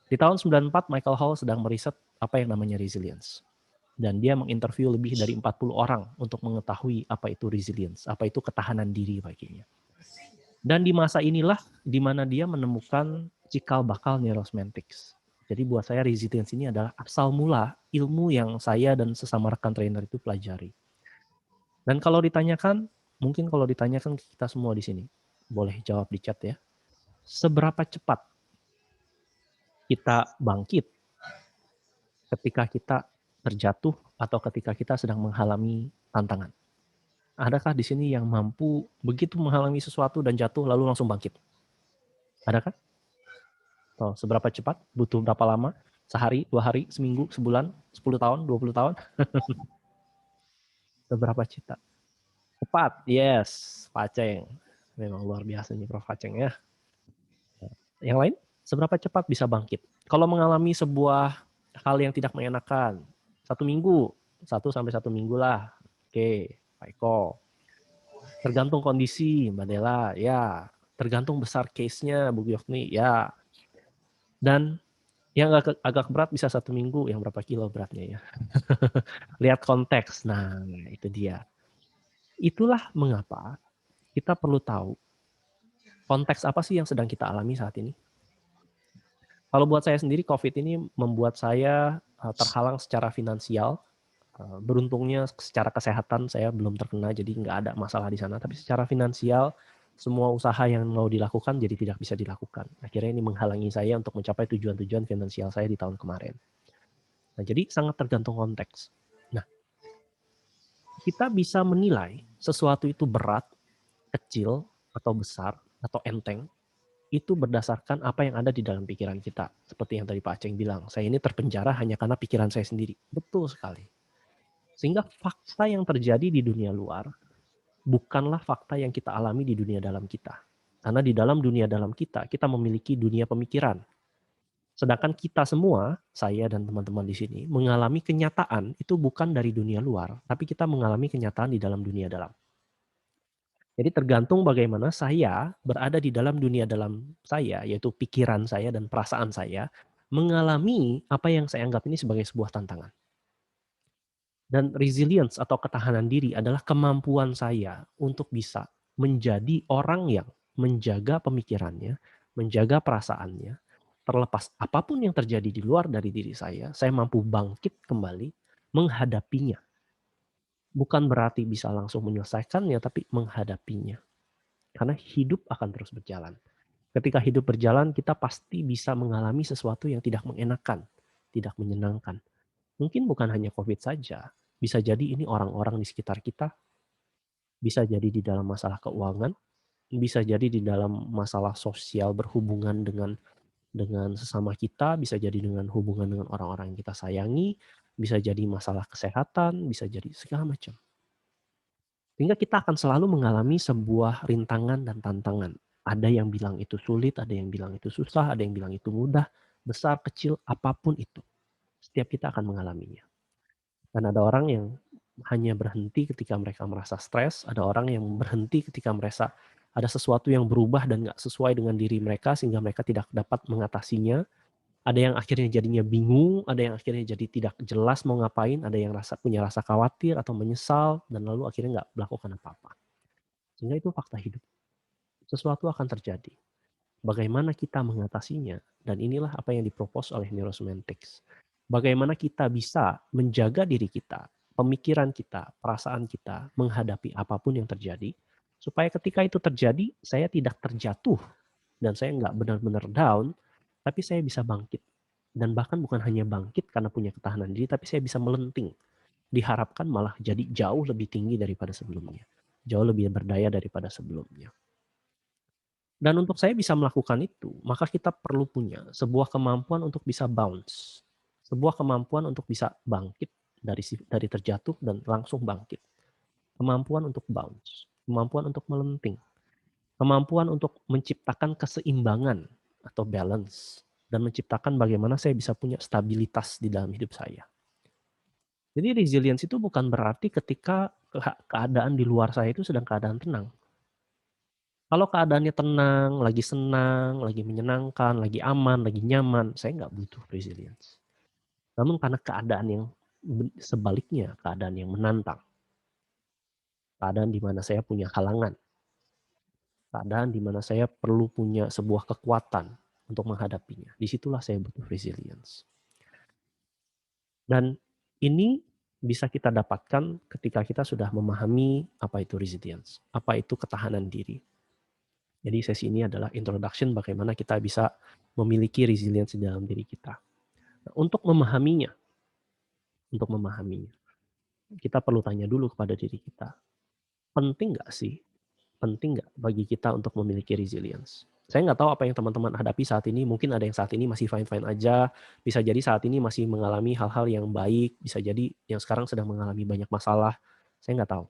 Di tahun 94, Michael Hall sedang meriset apa yang namanya resilience. Dan dia menginterview lebih dari 40 orang untuk mengetahui apa itu resilience, apa itu ketahanan diri baginya. Dan di masa inilah di mana dia menemukan cikal bakal neurosemantics. Jadi buat saya resilience ini adalah asal mula ilmu yang saya dan sesama rekan trainer itu pelajari. Dan kalau ditanyakan, mungkin kalau ditanyakan kita semua di sini, boleh jawab di chat ya. Seberapa cepat kita bangkit ketika kita terjatuh atau ketika kita sedang mengalami tantangan? Adakah di sini yang mampu begitu mengalami sesuatu dan jatuh lalu langsung bangkit? Adakah? Oh, seberapa cepat? Butuh berapa lama? Sehari, 2 hari, seminggu, sebulan, 10 tahun, 20 tahun? Seberapa cepat? Cepat, yes. Pak Aceng. Memang luar biasa nih Prof. Aceng ya. Yang lain, seberapa cepat bisa bangkit? Kalau mengalami sebuah hal yang tidak mengenakan, 1 minggu, 1-1 minggu lah. Oke, Pak Eko. Tergantung kondisi, Mbak Dela, ya. Tergantung besar case-nya, Bu Gyofni, ya. Dan yang agak berat bisa 1 minggu, yang berapa kilo beratnya ya. Lihat konteks, nah itu dia. Itulah mengapa kita perlu tahu konteks apa sih yang sedang kita alami saat ini. Kalau buat saya sendiri, COVID ini membuat saya terhalang secara finansial. Beruntungnya secara kesehatan saya belum terkena, jadi nggak ada masalah di sana. Tapi secara finansial, semua usaha yang mau dilakukan jadi tidak bisa dilakukan. Akhirnya ini menghalangi saya untuk mencapai tujuan-tujuan finansial saya di tahun kemarin. Nah, jadi sangat tergantung konteks. Nah, kita bisa menilai sesuatu itu berat, kecil, atau besar, atau enteng, itu berdasarkan apa yang ada di dalam pikiran kita. Seperti yang tadi Pak Aceng bilang, saya ini terpenjara hanya karena pikiran saya sendiri. Betul sekali. Sehingga fakta yang terjadi di dunia luar bukanlah fakta yang kita alami di dunia dalam kita. Karena di dalam dunia dalam kita, kita memiliki dunia pemikiran. Sedangkan kita semua, saya dan teman-teman di sini, mengalami kenyataan itu bukan dari dunia luar, tapi kita mengalami kenyataan di dalam dunia dalam. Jadi tergantung bagaimana saya berada di dalam dunia dalam saya, yaitu pikiran saya dan perasaan saya, mengalami apa yang saya anggap ini sebagai sebuah tantangan. Dan resilience atau ketahanan diri adalah kemampuan saya untuk bisa menjadi orang yang menjaga pemikirannya, menjaga perasaannya, terlepas apapun yang terjadi di luar dari diri saya mampu bangkit kembali menghadapinya. Bukan berarti bisa langsung menyelesaikannya, tapi menghadapinya. Karena hidup akan terus berjalan. Ketika hidup berjalan, kita pasti bisa mengalami sesuatu yang tidak mengenakan, tidak menyenangkan. Mungkin bukan hanya COVID saja, bisa jadi ini orang-orang di sekitar kita, bisa jadi di dalam masalah keuangan, bisa jadi di dalam masalah sosial berhubungan dengan sesama kita, bisa jadi dengan hubungan dengan orang-orang yang kita sayangi, bisa jadi masalah kesehatan, bisa jadi segala macam. Sehingga kita akan selalu mengalami sebuah rintangan dan tantangan. Ada yang bilang itu sulit, ada yang bilang itu susah, ada yang bilang itu mudah, besar, kecil, apapun itu. Setiap kita akan mengalaminya. Dan ada orang yang hanya berhenti ketika mereka merasa stres, ada orang yang berhenti ketika merasa ada sesuatu yang berubah dan nggak sesuai dengan diri mereka sehingga mereka tidak dapat mengatasinya. Ada yang akhirnya jadinya bingung, ada yang akhirnya jadi tidak jelas mau ngapain, ada yang punya rasa khawatir atau menyesal, dan lalu akhirnya nggak melakukan apa-apa. Sehingga itu fakta hidup. Sesuatu akan terjadi. Bagaimana kita mengatasinya, dan inilah apa yang dipropos oleh Neurosemantics. Bagaimana kita bisa menjaga diri kita, pemikiran kita, perasaan kita, menghadapi apapun yang terjadi, supaya ketika itu terjadi, saya tidak terjatuh, dan saya nggak benar-benar down, tapi saya bisa bangkit. Dan bahkan bukan hanya bangkit karena punya ketahanan diri, tapi saya bisa melenting. Diharapkan malah jadi jauh lebih tinggi daripada sebelumnya. Jauh lebih berdaya daripada sebelumnya. Dan untuk saya bisa melakukan itu, maka kita perlu punya sebuah kemampuan untuk bisa bounce. Sebuah kemampuan untuk bisa bangkit dari terjatuh dan langsung bangkit. Kemampuan untuk bounce. Kemampuan untuk melenting. Kemampuan untuk menciptakan keseimbangan atau balance dan menciptakan bagaimana saya bisa punya stabilitas di dalam hidup saya. Jadi resilience itu bukan berarti ketika keadaan di luar saya itu sedang keadaan tenang. Kalau keadaannya tenang, lagi senang, lagi menyenangkan, lagi aman, lagi nyaman, saya nggak butuh resilience. Namun karena keadaan yang sebaliknya, keadaan yang menantang, keadaan di mana saya punya halangan, keadaan di mana saya perlu punya sebuah kekuatan untuk menghadapinya, disitulah saya butuh resilience. Dan ini bisa kita dapatkan ketika kita sudah memahami apa itu resilience, apa itu ketahanan diri. Jadi sesi ini adalah introduction bagaimana kita bisa memiliki resilience di dalam diri kita. Nah, untuk memahaminya, kita perlu tanya dulu kepada diri kita, penting nggak bagi kita untuk memiliki resilience? Saya nggak tahu apa yang teman-teman hadapi saat ini, mungkin ada yang saat ini masih fine-fine aja, bisa jadi saat ini masih mengalami hal-hal yang baik, bisa jadi yang sekarang sedang mengalami banyak masalah, saya nggak tahu.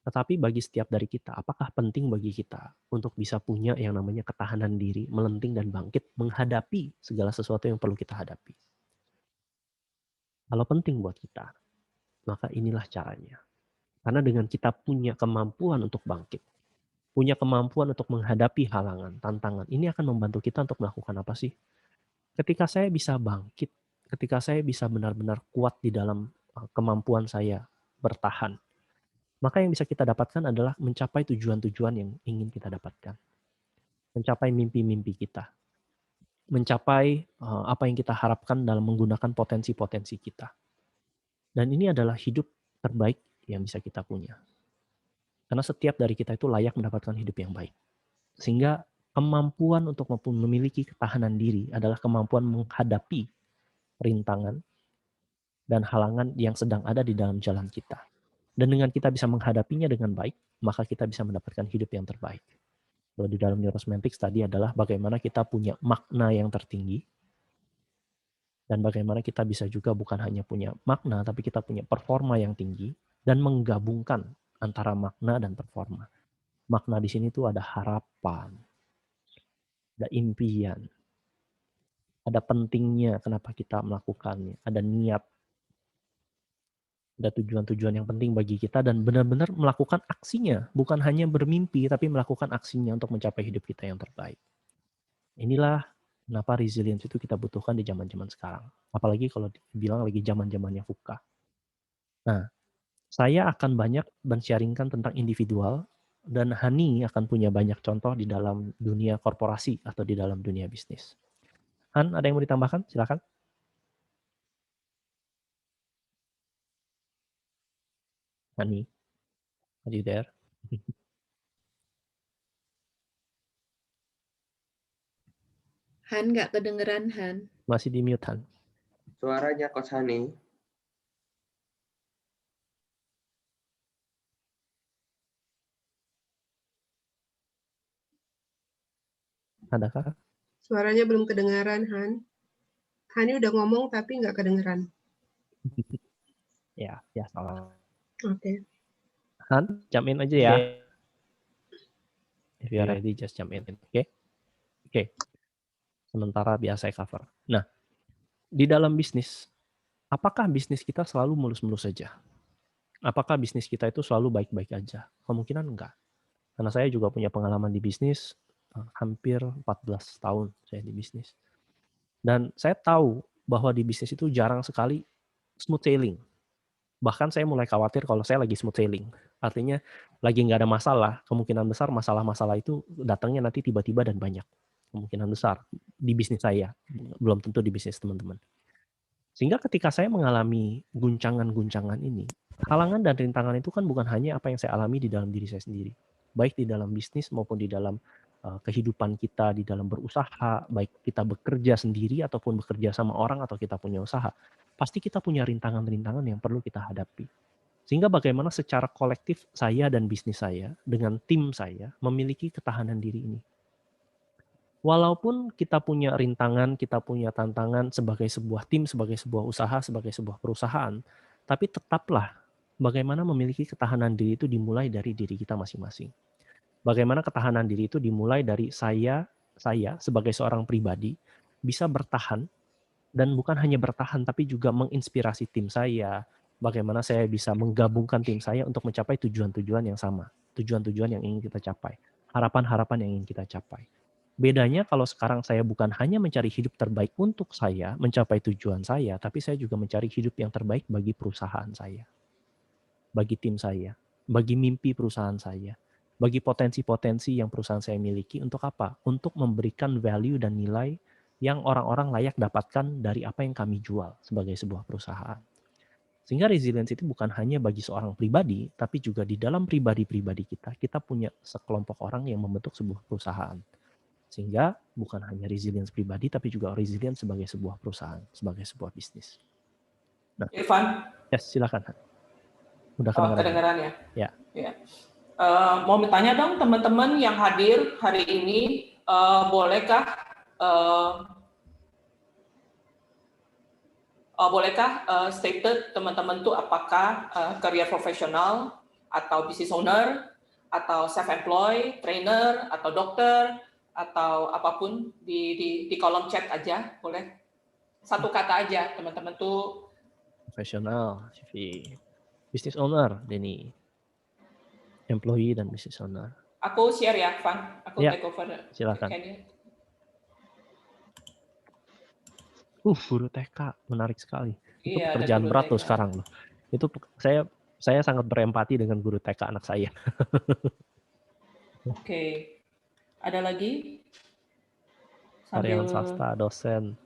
Tetapi bagi setiap dari kita, apakah penting bagi kita untuk bisa punya yang namanya ketahanan diri, melenting dan bangkit, menghadapi segala sesuatu yang perlu kita hadapi? Kalau penting buat kita, maka inilah caranya. Karena dengan kita punya kemampuan untuk bangkit, punya kemampuan untuk menghadapi halangan, tantangan, ini akan membantu kita untuk melakukan apa sih? Ketika saya bisa bangkit, ketika saya bisa benar-benar kuat di dalam kemampuan saya bertahan, maka yang bisa kita dapatkan adalah mencapai tujuan-tujuan yang ingin kita dapatkan. Mencapai mimpi-mimpi kita. Mencapai apa yang kita harapkan dalam menggunakan potensi-potensi kita. Dan ini adalah hidup terbaik yang bisa kita punya. Karena setiap dari kita itu layak mendapatkan hidup yang baik. Sehingga kemampuan untuk memiliki ketahanan diri adalah kemampuan menghadapi rintangan dan halangan yang sedang ada di dalam jalan kita. Dan dengan kita bisa menghadapinya dengan baik, maka kita bisa mendapatkan hidup yang terbaik. Kalau di dalam neurosemantics tadi adalah bagaimana kita punya makna yang tertinggi, dan bagaimana kita bisa juga bukan hanya punya makna, tapi kita punya performa yang tinggi, dan menggabungkan antara makna dan performa. Makna di sini tuh ada harapan, ada impian, ada pentingnya kenapa kita melakukannya, ada niat, ada tujuan-tujuan yang penting bagi kita dan benar-benar melakukan aksinya, bukan hanya bermimpi tapi melakukan aksinya untuk mencapai hidup kita yang terbaik. Inilah kenapa resilience itu kita butuhkan di zaman-zaman sekarang. Apalagi kalau dibilang lagi zaman-zamannya VUCA. Nah, saya akan banyak men-sharingkan tentang individual dan Hani akan punya banyak contoh di dalam dunia korporasi atau di dalam dunia bisnis. Han, ada yang mau ditambahkan? Silakan. Hani, are you there? Han nggak kedengeran, Han. Masih di mute, Han. Suaranya Coach Hani. Adakah? Suaranya belum kedengaran, Han. Hani udah ngomong tapi nggak kedengeran. Ya, salah. Oke. Han, jump in aja ya. If you are ready, just jump in. Oke. Sementara biasa saya cover. Nah, di dalam bisnis, apakah bisnis kita selalu mulus-mulus saja? Apakah bisnis kita itu selalu baik-baik aja? Kemungkinan enggak. Karena saya juga punya pengalaman di bisnis, hampir 14 tahun saya di bisnis. Dan saya tahu bahwa di bisnis itu jarang sekali smooth sailing. Bahkan saya mulai khawatir kalau saya lagi smooth sailing. Artinya lagi nggak ada masalah, kemungkinan besar masalah-masalah itu datangnya nanti tiba-tiba dan banyak. Kemungkinan besar di bisnis saya, belum tentu di bisnis teman-teman. Sehingga ketika saya mengalami guncangan-guncangan ini, halangan dan rintangan itu kan bukan hanya apa yang saya alami di dalam diri saya sendiri. Baik di dalam bisnis maupun di dalam kehidupan kita, di dalam berusaha, baik kita bekerja sendiri ataupun bekerja sama orang atau kita punya usaha. Pasti kita punya rintangan-rintangan yang perlu kita hadapi. Sehingga bagaimana secara kolektif saya dan bisnis saya dengan tim saya memiliki ketahanan diri ini. Walaupun kita punya rintangan, kita punya tantangan sebagai sebuah tim, sebagai sebuah usaha, sebagai sebuah perusahaan, tapi tetaplah bagaimana memiliki ketahanan diri itu dimulai dari diri kita masing-masing. Bagaimana ketahanan diri itu dimulai dari saya sebagai seorang pribadi bisa bertahan, dan bukan hanya bertahan tapi juga menginspirasi tim saya. Bagaimana saya bisa menggabungkan tim saya untuk mencapai tujuan-tujuan yang sama, tujuan-tujuan yang ingin kita capai, harapan-harapan yang ingin kita capai. Bedanya kalau sekarang saya bukan hanya mencari hidup terbaik untuk saya, mencapai tujuan saya, tapi saya juga mencari hidup yang terbaik bagi perusahaan saya, bagi tim saya, bagi mimpi perusahaan saya, bagi potensi-potensi yang perusahaan saya miliki. Untuk apa? Untuk memberikan value dan nilai yang orang-orang layak dapatkan dari apa yang kami jual sebagai sebuah perusahaan. Sehingga resilience itu bukan hanya bagi seorang pribadi, tapi juga di dalam pribadi-pribadi kita punya sekelompok orang yang membentuk sebuah perusahaan. Sehingga bukan hanya resilience pribadi, tapi juga resilience sebagai sebuah perusahaan, sebagai sebuah bisnis. Nah, Irfan, yes, silakan. Udah kedengaran ya? Ya. Ya. Mau bertanya dong teman-teman yang hadir hari ini, bolehkah stated teman-teman tuh apakah career profesional atau business owner atau self-employed, trainer atau dokter atau apapun di kolom chat aja boleh. Satu kata aja teman-teman tuh. Profesional, CV, business owner, Denny, employee dan business owner. Aku share ya, Van. Aku Ya, take over. silakan. Guru TK, menarik sekali. Itu Iya, pekerjaan guru berat TK. tuh sekarang loh. Itu saya sangat berempati dengan guru TK anak saya. Oke. Ada lagi? Karyawan swasta, dosen,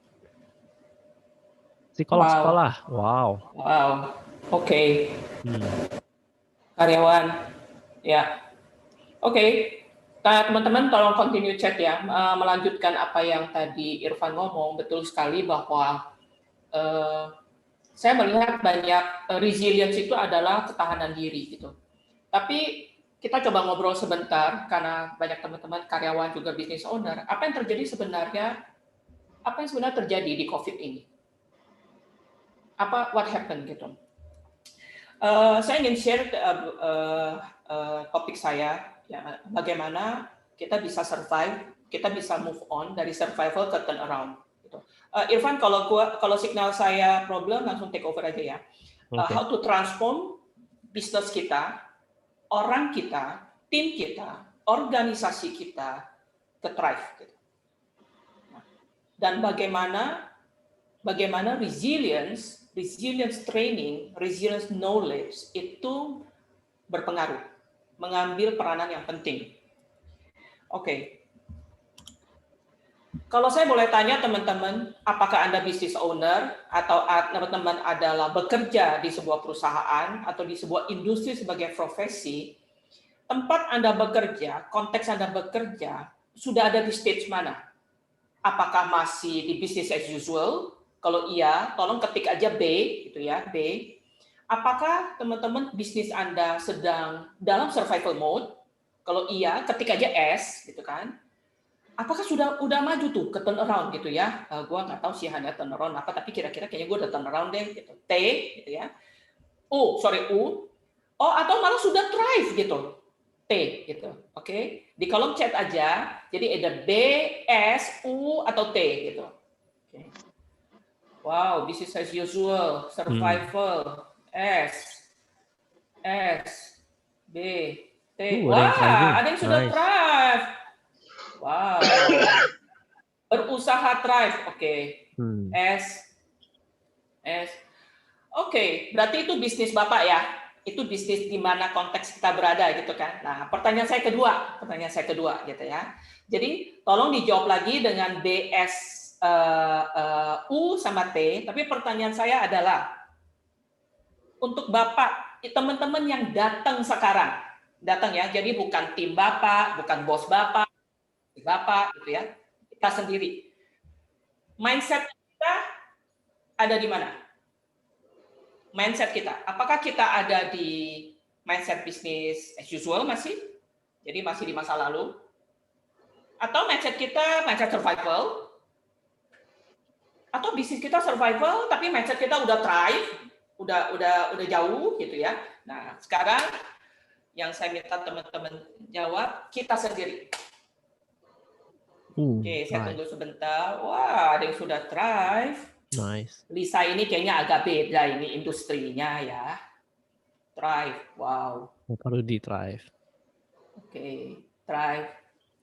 psikolog Wow. sekolah. Wow. Wow. Oke. Karyawan. Ya. Oke. Teman-teman tolong continue chat ya, melanjutkan apa yang tadi Irfan ngomong. Betul sekali bahwa saya melihat banyak resilience itu adalah ketahanan diri gitu. Tapi kita coba ngobrol sebentar karena banyak teman-teman karyawan juga business owner. Apa yang sebenarnya terjadi di COVID ini? What happened gitu? Saya ingin share topik saya. Ya, bagaimana kita bisa survive, kita bisa move on dari survival ke turnaround. Gitu. Irfan, kalau signal saya problem, langsung take over aja ya. How to transform bisnis kita, orang kita, tim kita, organisasi kita ke thrive. Gitu. Dan bagaimana resilience training, resilience knowledge itu berpengaruh. Mengambil peranan yang penting. Oke. Kalau saya boleh tanya teman-teman, apakah Anda business owner atau teman-teman adalah bekerja di sebuah perusahaan atau di sebuah industri sebagai profesi, tempat Anda bekerja, konteks Anda bekerja, sudah ada di stage mana? Apakah masih di business as usual? Kalau iya, tolong ketik aja B, gitu ya, B. Apakah teman-teman bisnis Anda sedang dalam survival mode? Kalau iya, ketik aja S, gitu kan? Apakah udah maju tuh ke turnaround gitu ya? Gua nggak tahu sih hanya turnaround apa, tapi kira-kira kayaknya gue udah turnaround deh, gitu. T, gitu ya. U. Oh, atau malah sudah thrive gitu. T, gitu. Oke? Di kolom chat aja. Jadi ada B, S, U, atau T, gitu. Oke. Wow, business as usual, survival. S, B, T. Wah, ada yang sudah thrive. Wow. Berusaha thrive. Oke. S. Oke, berarti itu bisnis Bapak ya. Itu bisnis di mana konteks kita berada gitu kan. Nah, pertanyaan saya kedua gitu ya. Jadi, tolong dijawab lagi dengan B, S, U sama T, tapi pertanyaan saya adalah untuk Bapak, teman-teman yang datang sekarang, ya, jadi bukan tim Bapak, bukan bos Bapak gitu ya, kita sendiri. Mindset kita ada di mana? Mindset kita, apakah kita ada di mindset business as usual masih? Jadi masih di masa lalu? Atau mindset kita mindset survival? Atau bisnis kita survival tapi mindset kita udah thrive? Udah jauh gitu ya. Nah, sekarang yang saya minta teman-teman Jawab kita sendiri. Oke, saya tunggu sebentar. Wah, ada yang sudah Thrive. Nice. Lisa ini kayaknya agak beda ini industrinya ya. Thrive, wow. Baru di Thrive. Oke, Thrive.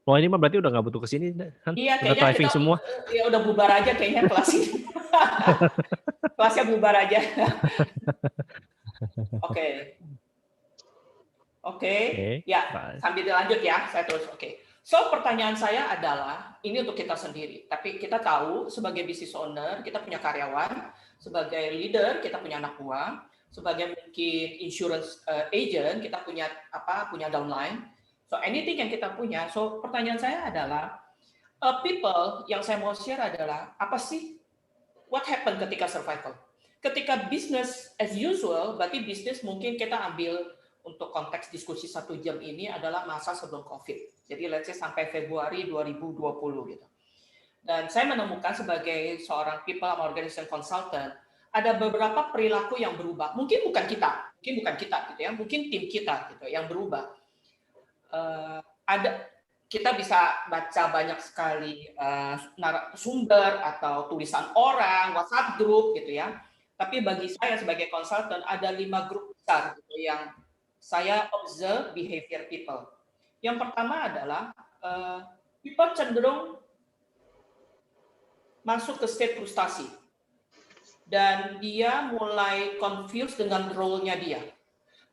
Wah, ini mah berarti udah nggak butuh kesini kan? Iya, Udah kayaknya thriving kita, semua. ya udah bubar aja kayaknya kelas ini. Kelasnya bubar aja. Oke. Oke, ya sambil dilanjut ya, saya terus. Oke. So, pertanyaan saya adalah, ini untuk kita sendiri, tapi kita tahu sebagai business owner, kita punya karyawan, sebagai leader, kita punya anak buah, sebagai mungkin insurance agent, kita punya punya downline. So, anything yang kita punya. So, pertanyaan saya adalah, people yang saya mau share adalah, apa sih what happened ketika survival? Ketika business as usual, berarti bisnis mungkin kita ambil untuk konteks diskusi 1 jam ini adalah masa sebelum COVID. Jadi let's say sampai Februari 2020 gitu. Dan saya menemukan sebagai seorang people organization consultant, ada beberapa perilaku yang berubah. Mungkin bukan kita gitu ya, mungkin tim kita gitu yang berubah. Kita bisa baca banyak sekali sumber atau tulisan orang, WhatsApp group gitu ya. Tapi bagi saya sebagai konsultan ada 5 grup besar gitu yang saya observe behavior people. Yang pertama adalah people cenderung masuk ke state frustasi dan dia mulai confused dengan role-nya dia.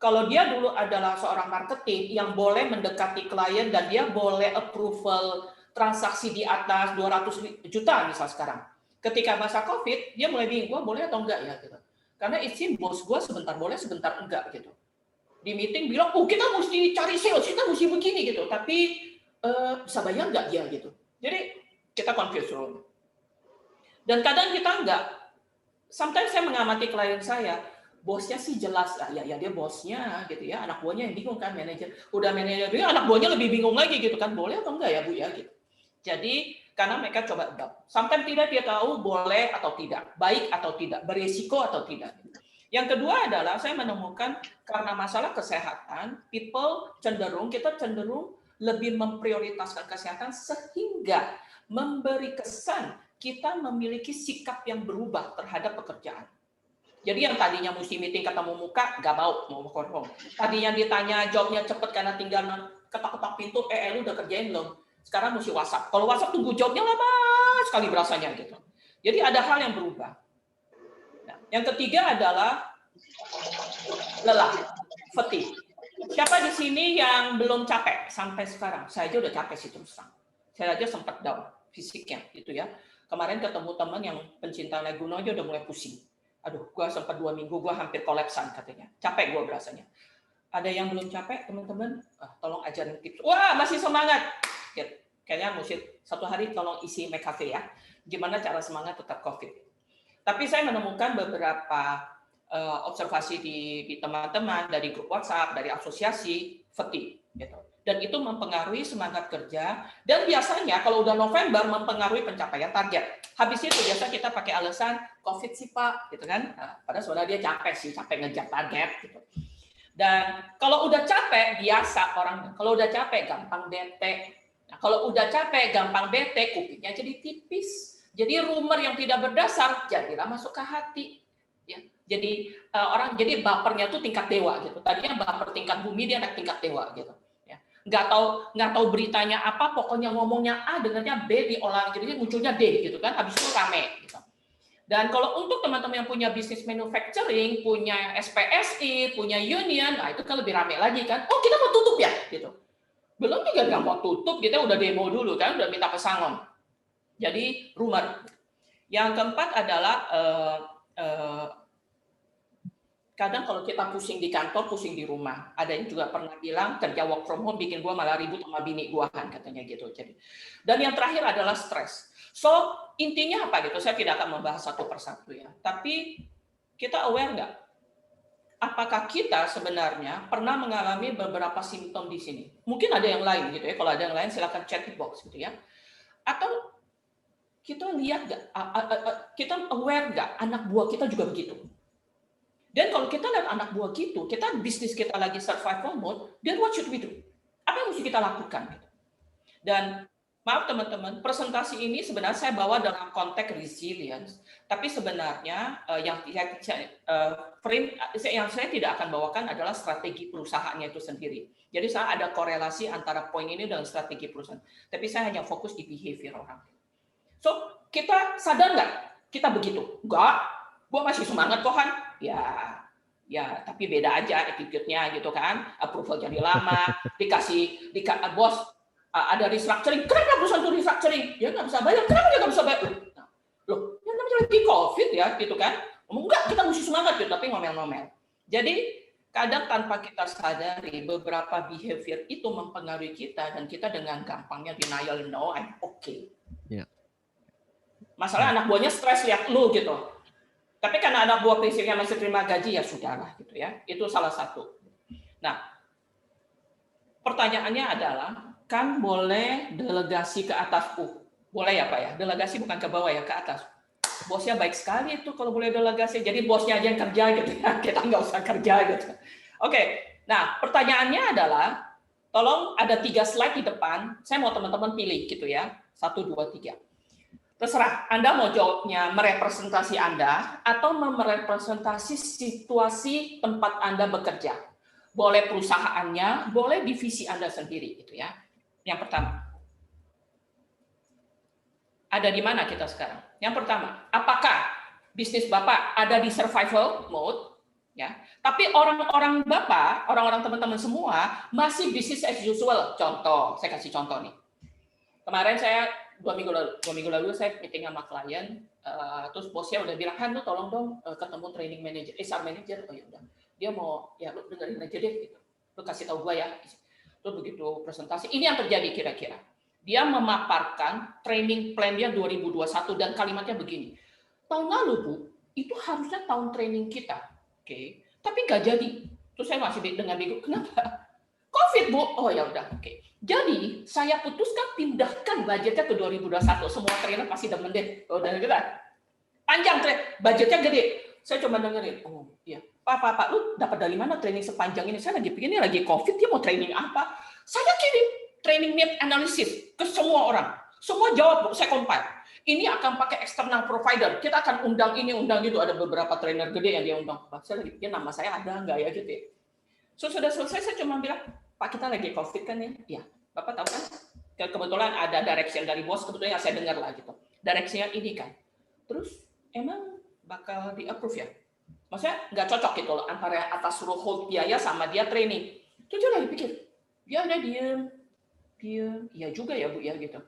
Kalau dia dulu adalah seorang marketing yang boleh mendekati klien dan dia boleh approval transaksi di atas 200 juta misal sekarang. Ketika masa COVID, dia mulai bingung, gua boleh atau enggak ya gitu. Karena it seems bos gua sebentar boleh, sebentar enggak gitu. Di meeting bilang, oh kita mesti cari sales, kita mesti begini gitu. Tapi bisa bayar nggak dia gitu. Jadi kita confuse role. Dan kadang kita enggak. Sometimes saya mengamati klien saya, bosnya sih jelas lah, ya dia bosnya gitu ya. Anak buahnya yang bingung kan, manajer. Udah manajer bingung, anak buahnya lebih bingung lagi gitu kan. Boleh atau enggak ya Bu ya gitu. Jadi karena mereka coba doubt. Sometimes tidak dia tahu boleh atau tidak, baik atau tidak, beresiko atau tidak. Yang kedua adalah saya menemukan karena masalah kesehatan, kita cenderung lebih memprioritaskan kesehatan sehingga memberi kesan kita memiliki sikap yang berubah terhadap pekerjaan. Jadi yang tadinya mesti meeting ketemu muka, nggak mau work home. Tadi yang ditanya jawabnya cepat karena tinggal ketok-ketok pintu, lu udah kerjain belum? Sekarang mesti WhatsApp. Kalau WhatsApp tunggu jawabnya lama sekali berasanya gitu. Jadi ada hal yang berubah. Nah, yang ketiga adalah lelah, fatigue. Siapa di sini yang belum capek sampai sekarang? Saya aja udah capek sih terus terang. Saya aja sempat down fisiknya gitu ya. Kemarin ketemu teman yang pencinta naik gunung aja udah mulai pusing. Aduh, gua sempat 2 minggu gua hampir kolapsan katanya. Capek gua berasanya. Ada yang belum capek teman-teman? Tolong ajarin tips. Wah, masih semangat. Kayaknya mesti 1 hari tolong isi McCafe ya. Gimana cara semangat tetap COVID. Tapi saya menemukan beberapa observasi di teman-teman dari grup WhatsApp, dari asosiasi, fatigue gitu. Dan itu mempengaruhi semangat kerja dan biasanya kalau udah November mempengaruhi pencapaian target. Habis itu biasa kita pakai alasan COVID sih Pak, gitu kan? Nah, padahal sebenarnya dia capek ngejar target gitu. Dan kalau udah capek biasa orang kalau udah capek gampang bete. Nah, kalau udah capek gampang bete, kupingnya jadi tipis. Jadi rumor yang tidak berdasar jadilah masuk ke hati. Ya. Jadi orang jadi bapernya tuh tingkat dewa gitu. Tadinya baper tingkat bumi dia naik tingkat dewa gitu. Ya. Nggak tahu beritanya apa, pokoknya ngomongnya A, dengarnya B, diolah jadi munculnya D gitu kan. Habis itu rame gitu. Dan kalau untuk teman-teman yang punya bisnis manufacturing, punya SPSI, punya union, nah itu kan lebih rame lagi kan. Oh kita mau tutup ya gitu. Belum juga nggak mau tutup, kita udah demo dulu kan, udah minta pesangon. Jadi rumor. Yang keempat adalah kadang kalau kita pusing di kantor, pusing di rumah. Ada yang juga pernah bilang kerja work from home bikin gua malah ribut sama bini gua kan katanya gitu. Jadi. Dan yang terakhir adalah stres. So intinya apa gitu? Saya tidak akan membahas satu persatu ya. Tapi kita aware nggak? Apakah kita sebenarnya pernah mengalami beberapa simptom di sini? Mungkin ada yang lain gitu ya. Kalau ada yang lain silakan chat di box gitu ya. Atau kita lihat nggak? Kita aware nggak? Anak buah kita juga begitu. Dan kalau kita lihat anak buah gitu, kita bisnis kita lagi survival mode, then what should we do? Apa yang mesti kita lakukan? Dan maaf teman-teman, presentasi ini sebenarnya saya bawa dalam konteks resilience, tapi sebenarnya yang saya tidak akan bawakan adalah strategi perusahaannya itu sendiri. Jadi saya ada korelasi antara poin ini dengan strategi perusahaan, tapi saya hanya fokus di behavior orang. So, kita sadar nggak kita begitu? Enggak, gua masih semangat kok Han. Ya, tapi beda aja attitude-nya gitu kan. Approval jadi lama, dikasih bos ada restructuring. Kenapa perusahaan itu restructuring? Ya nggak bisa bayar. Kenapa dia nggak bisa bayar? Loh, yang namanya lagi COVID ya, gitu kan? Enggak, kita mesti semangat gitu, tapi ngomel-ngomel. Jadi kadang tanpa kita sadari beberapa behavior itu mempengaruhi kita dan kita dengan gampangnya denial, no, I'm okay. Yeah. Masalah anak buahnya stres lihat lu gitu. Tapi karena anak buah prinsipnya masih terima gaji ya sudahlah gitu ya. Itu salah satu. Nah, pertanyaannya adalah kan boleh delegasi ke atas. Boleh ya Pak ya? Delegasi bukan ke bawah ya, ke atas. Bosnya baik sekali itu kalau boleh delegasi. Jadi bosnya aja yang kerja gitu ya. Kita nggak usah kerja gitu. Oke. Nah, pertanyaannya adalah tolong ada 3 slide di depan. Saya mau teman-teman pilih gitu ya. 1, 2, 3. Terserah, Anda mau jawabnya merepresentasi Anda atau merepresentasi situasi tempat Anda bekerja. Boleh perusahaannya, boleh divisi Anda sendiri gitu ya. Yang pertama. Ada di mana kita sekarang? Yang pertama, apakah bisnis Bapak ada di survival mode? Ya. Tapi orang-orang Bapak, orang-orang teman-teman semua masih business as usual. Contoh, saya kasih contoh nih. Kemarin saya 2 minggu lalu saya meeting sama klien, terus bosnya udah bilang, Han, lu tolong dong ketemu training manager, HR manager. Oh ya udah, dia mau, ya lu dengerin aja deh, gitu. Lu kasih tahu gua ya. Terus begitu presentasi, ini yang terjadi kira-kira. Dia memaparkan training plan dia 2021 dan kalimatnya begini. Tahun lalu Bu, itu harusnya tahun training kita, oke? Tapi nggak jadi. Terus saya masih dengan bingung, kenapa? COVID Bu, oh ya udah, oke. Jadi, saya putuskan pindahkan budgetnya ke 2021. Semua trainer pasti demen deh. Oh, dan kita panjang, budgetnya gede. Saya cuma dengerin, oh iya. Pak, lu dapat dari mana training sepanjang ini? Saya lagi pikir ini lagi COVID, dia mau training apa? Saya kirim training need analysis ke semua orang. Semua jawab, Bu, saya compile. Ini akan pakai external provider. Kita akan undang ini, undang itu. Ada beberapa trainer gede yang dia undang. Saya lagi pikir nama saya ada nggak ya gitu ya. So, sudah selesai, saya cuma bilang, Pak, kita lagi COVID kan ya? Iya. Bapak tahu kan? Kebetulan ada direction dari bos, kebetulan yang saya dengar lah gitu. Direction ini kan. Terus, emang bakal di-approve ya? Maksudnya nggak cocok gitu loh, antara atas suruh hold biaya sama dia training. Itu dia lagi pikir. Dia ada diem. Iya juga ya Bu ya gitu.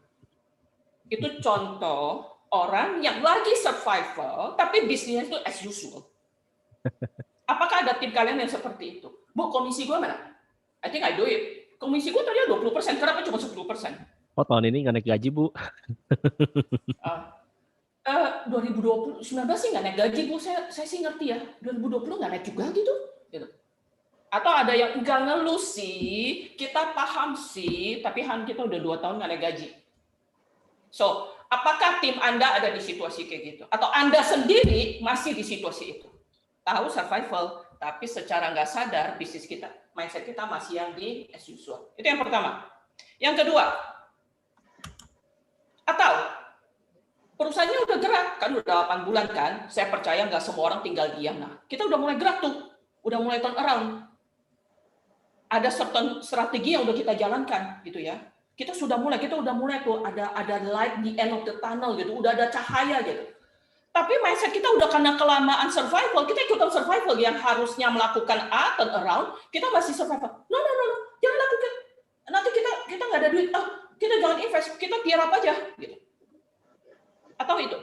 Itu contoh orang yang lagi survival, tapi bisnisnya itu as usual. Apakah ada tim kalian yang seperti itu? Bu, komisi gue mana? I think I do it. Komisi gue tadi 20%, kenapa cuma 10%? Oh, tahun ini nggak naik gaji, Bu. 2019 sih nggak naik gaji, Bu. Saya sih ngerti ya. 2020 nggak naik juga gitu. Atau ada yang enggak ngeluh sih, kita paham sih, tapi kita udah 2 tahun nggak naik gaji. So, apakah tim Anda ada di situasi kayak gitu? Atau Anda sendiri masih di situasi itu? Tahu survival, tapi secara nggak sadar bisnis kita, mindset kita masih yang di as usual. Itu yang pertama. Yang kedua, atau perusahaannya udah gerak, kan udah 8 bulan kan, saya percaya nggak semua orang tinggal diam. Nah, kita udah mulai gerak tuh, udah mulai turn around. Ada certain strategi yang udah kita jalankan gitu ya. Kita udah mulai tuh ada light di end of the tunnel gitu, udah ada cahaya gitu. Tapi mindset kita udah karena kelamaan survival, kita ikutan survival yang harusnya melakukan turn around, kita masih survival. No, jangan lakukan. Nanti kita nggak ada duit, kita jangan invest, kita tiarap aja. Gitu. Atau itu.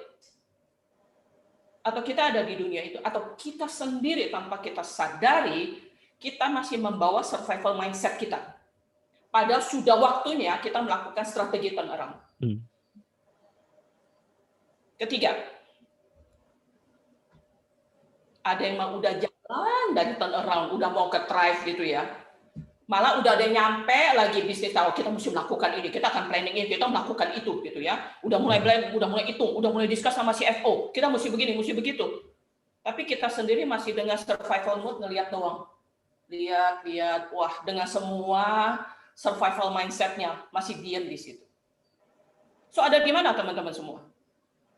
Atau kita ada di dunia itu, atau kita sendiri tanpa kita sadari, kita masih membawa survival mindset kita. Padahal sudah waktunya kita melakukan strategi turn around. Ketiga, ada yang mau udah jalan dari turn around, udah mau ke thrive gitu ya. Malah udah ada yang nyampe lagi bisnis, tahu kita mesti melakukan ini, kita akan planning ini, kita melakukan itu gitu ya. Udah mulai hitung, udah mulai discuss sama CFO, kita mesti begini, mesti begitu. Tapi kita sendiri masih dengan survival mode ngelihat doang. Lihat, wah dengan semua survival mindset-nya masih diam di situ. So ada di mana teman-teman semua?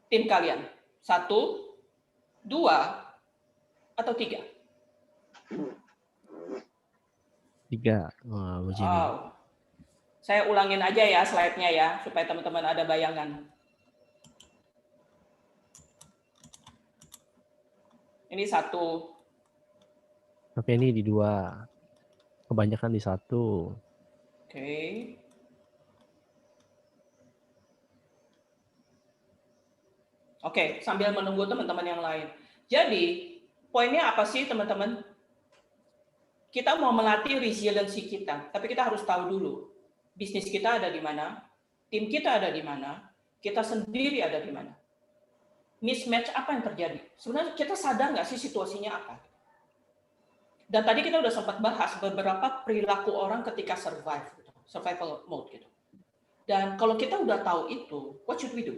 Tim kalian? 1, 2, atau 3? 3. Wah, Bu Jenny. Wow. Saya ulangin aja ya slide-nya ya, supaya teman-teman ada bayangan. Ini 1. Tapi ini di 2. Kebanyakan di 1. Oke. Oke, sambil menunggu teman-teman yang lain. Jadi, poinnya apa sih teman-teman? Kita mau melatih resiliensi kita, tapi kita harus tahu dulu bisnis kita ada di mana, tim kita ada di mana, kita sendiri ada di mana. Mismatch apa yang terjadi? Sebenarnya kita sadar nggak sih situasinya apa? Dan tadi kita udah sempat bahas beberapa perilaku orang ketika survival mode gitu. Dan kalau kita udah tahu itu, what should we do?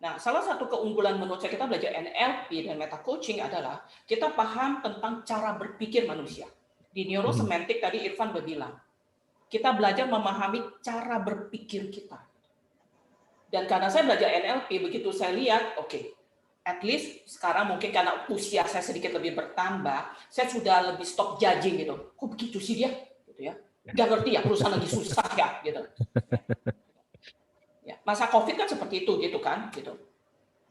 Nah, salah satu keunggulan menurut saya kita belajar NLP dan meta coaching adalah kita paham tentang cara berpikir manusia. Di neurosemantik tadi Irfan udah bilang, kita belajar memahami cara berpikir kita. Dan karena saya belajar NLP, begitu saya lihat, oke, at least sekarang mungkin karena usia saya sedikit lebih bertambah, saya sudah lebih stop judging gitu. Kok begitu sih dia? Gitu ya. Gak ngerti ya, perusahaan lagi susah ya, gitu. Ya, masa COVID kan seperti itu gitu kan, gitu.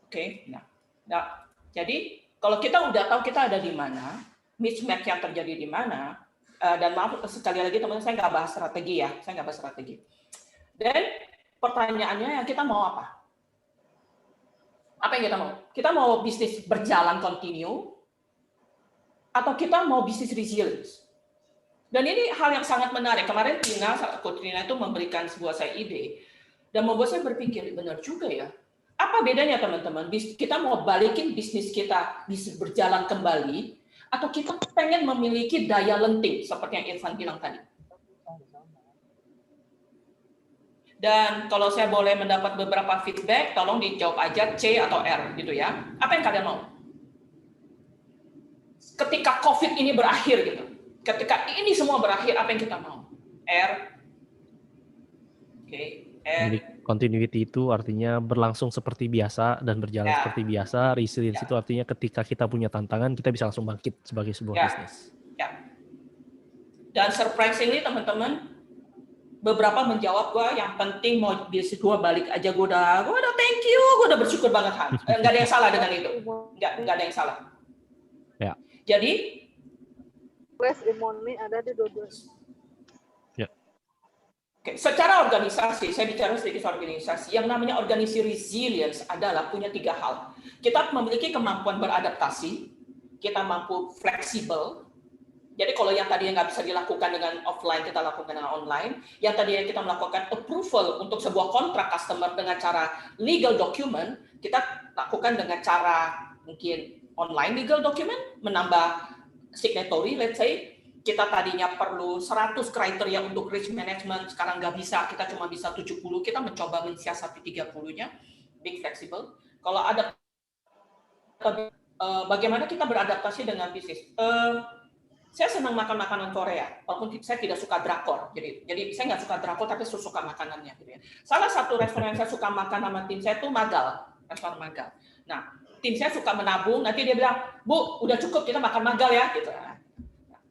Oke, nah, jadi kalau kita udah tahu kita ada di mana, mismatch yang terjadi di mana, dan maaf sekali lagi teman-teman saya nggak bahas strategi ya, saya nggak bahas strategi. Dan pertanyaannya yang kita mau apa? Apa yang kita mau? Kita mau bisnis berjalan continue, atau kita mau bisnis resilience? Dan ini hal yang sangat menarik. Kemarin Coach Tina itu memberikan sebuah saya ide. Dan membuat saya berpikir, benar juga ya. Apa bedanya teman-teman? Kita mau balikin bisnis kita bisa berjalan kembali, atau kita pengen memiliki daya lenting, seperti yang Irfan bilang tadi. Dan kalau saya boleh mendapat beberapa feedback, tolong dijawab aja C atau R, gitu ya. Apa yang kalian mau? Ketika COVID ini berakhir, gitu. Ketika ini semua berakhir, apa yang kita mau? R. Oke. Jadi continuity itu artinya berlangsung seperti biasa dan berjalan seperti biasa. Resilience itu artinya ketika kita punya tantangan, kita bisa langsung bangkit sebagai sebuah bisnis. Ya. Dan surprisingly teman-teman, beberapa menjawab gue yang penting mau bisnis gue balik aja, gue udah thank you, gue udah bersyukur banget Han. Nggak ada yang salah dengan itu. Nggak ada yang salah. Ya. Jadi ada di dua. Oke, secara organisasi, saya bicara sedikit soal organisasi. Yang namanya organisasi resilience adalah punya 3 hal. Kita memiliki kemampuan beradaptasi, kita mampu fleksibel. Jadi kalau yang tadi nggak bisa dilakukan dengan offline, kita lakukan dengan online. Yang tadi kita melakukan approval untuk sebuah kontrak customer dengan cara legal document, kita lakukan dengan cara mungkin online legal document, menambah signatory, let's say. Kita tadinya perlu 100 kriteria untuk risk management, sekarang nggak bisa, kita cuma bisa 70, kita mencoba mensiasati 30-nya, being flexible. Kalau ada bagaimana kita beradaptasi dengan bisnis. Saya senang makan makanan Korea, walaupun saya tidak suka drakor. Jadi saya nggak suka drakor, tapi saya suka makanannya. Gitu ya. Salah satu restoran yang saya suka makan sama tim saya itu Magal, restoran Magal. Nah, tim saya suka menabung, nanti dia bilang, Bu, udah cukup kita makan Magal ya, gitu.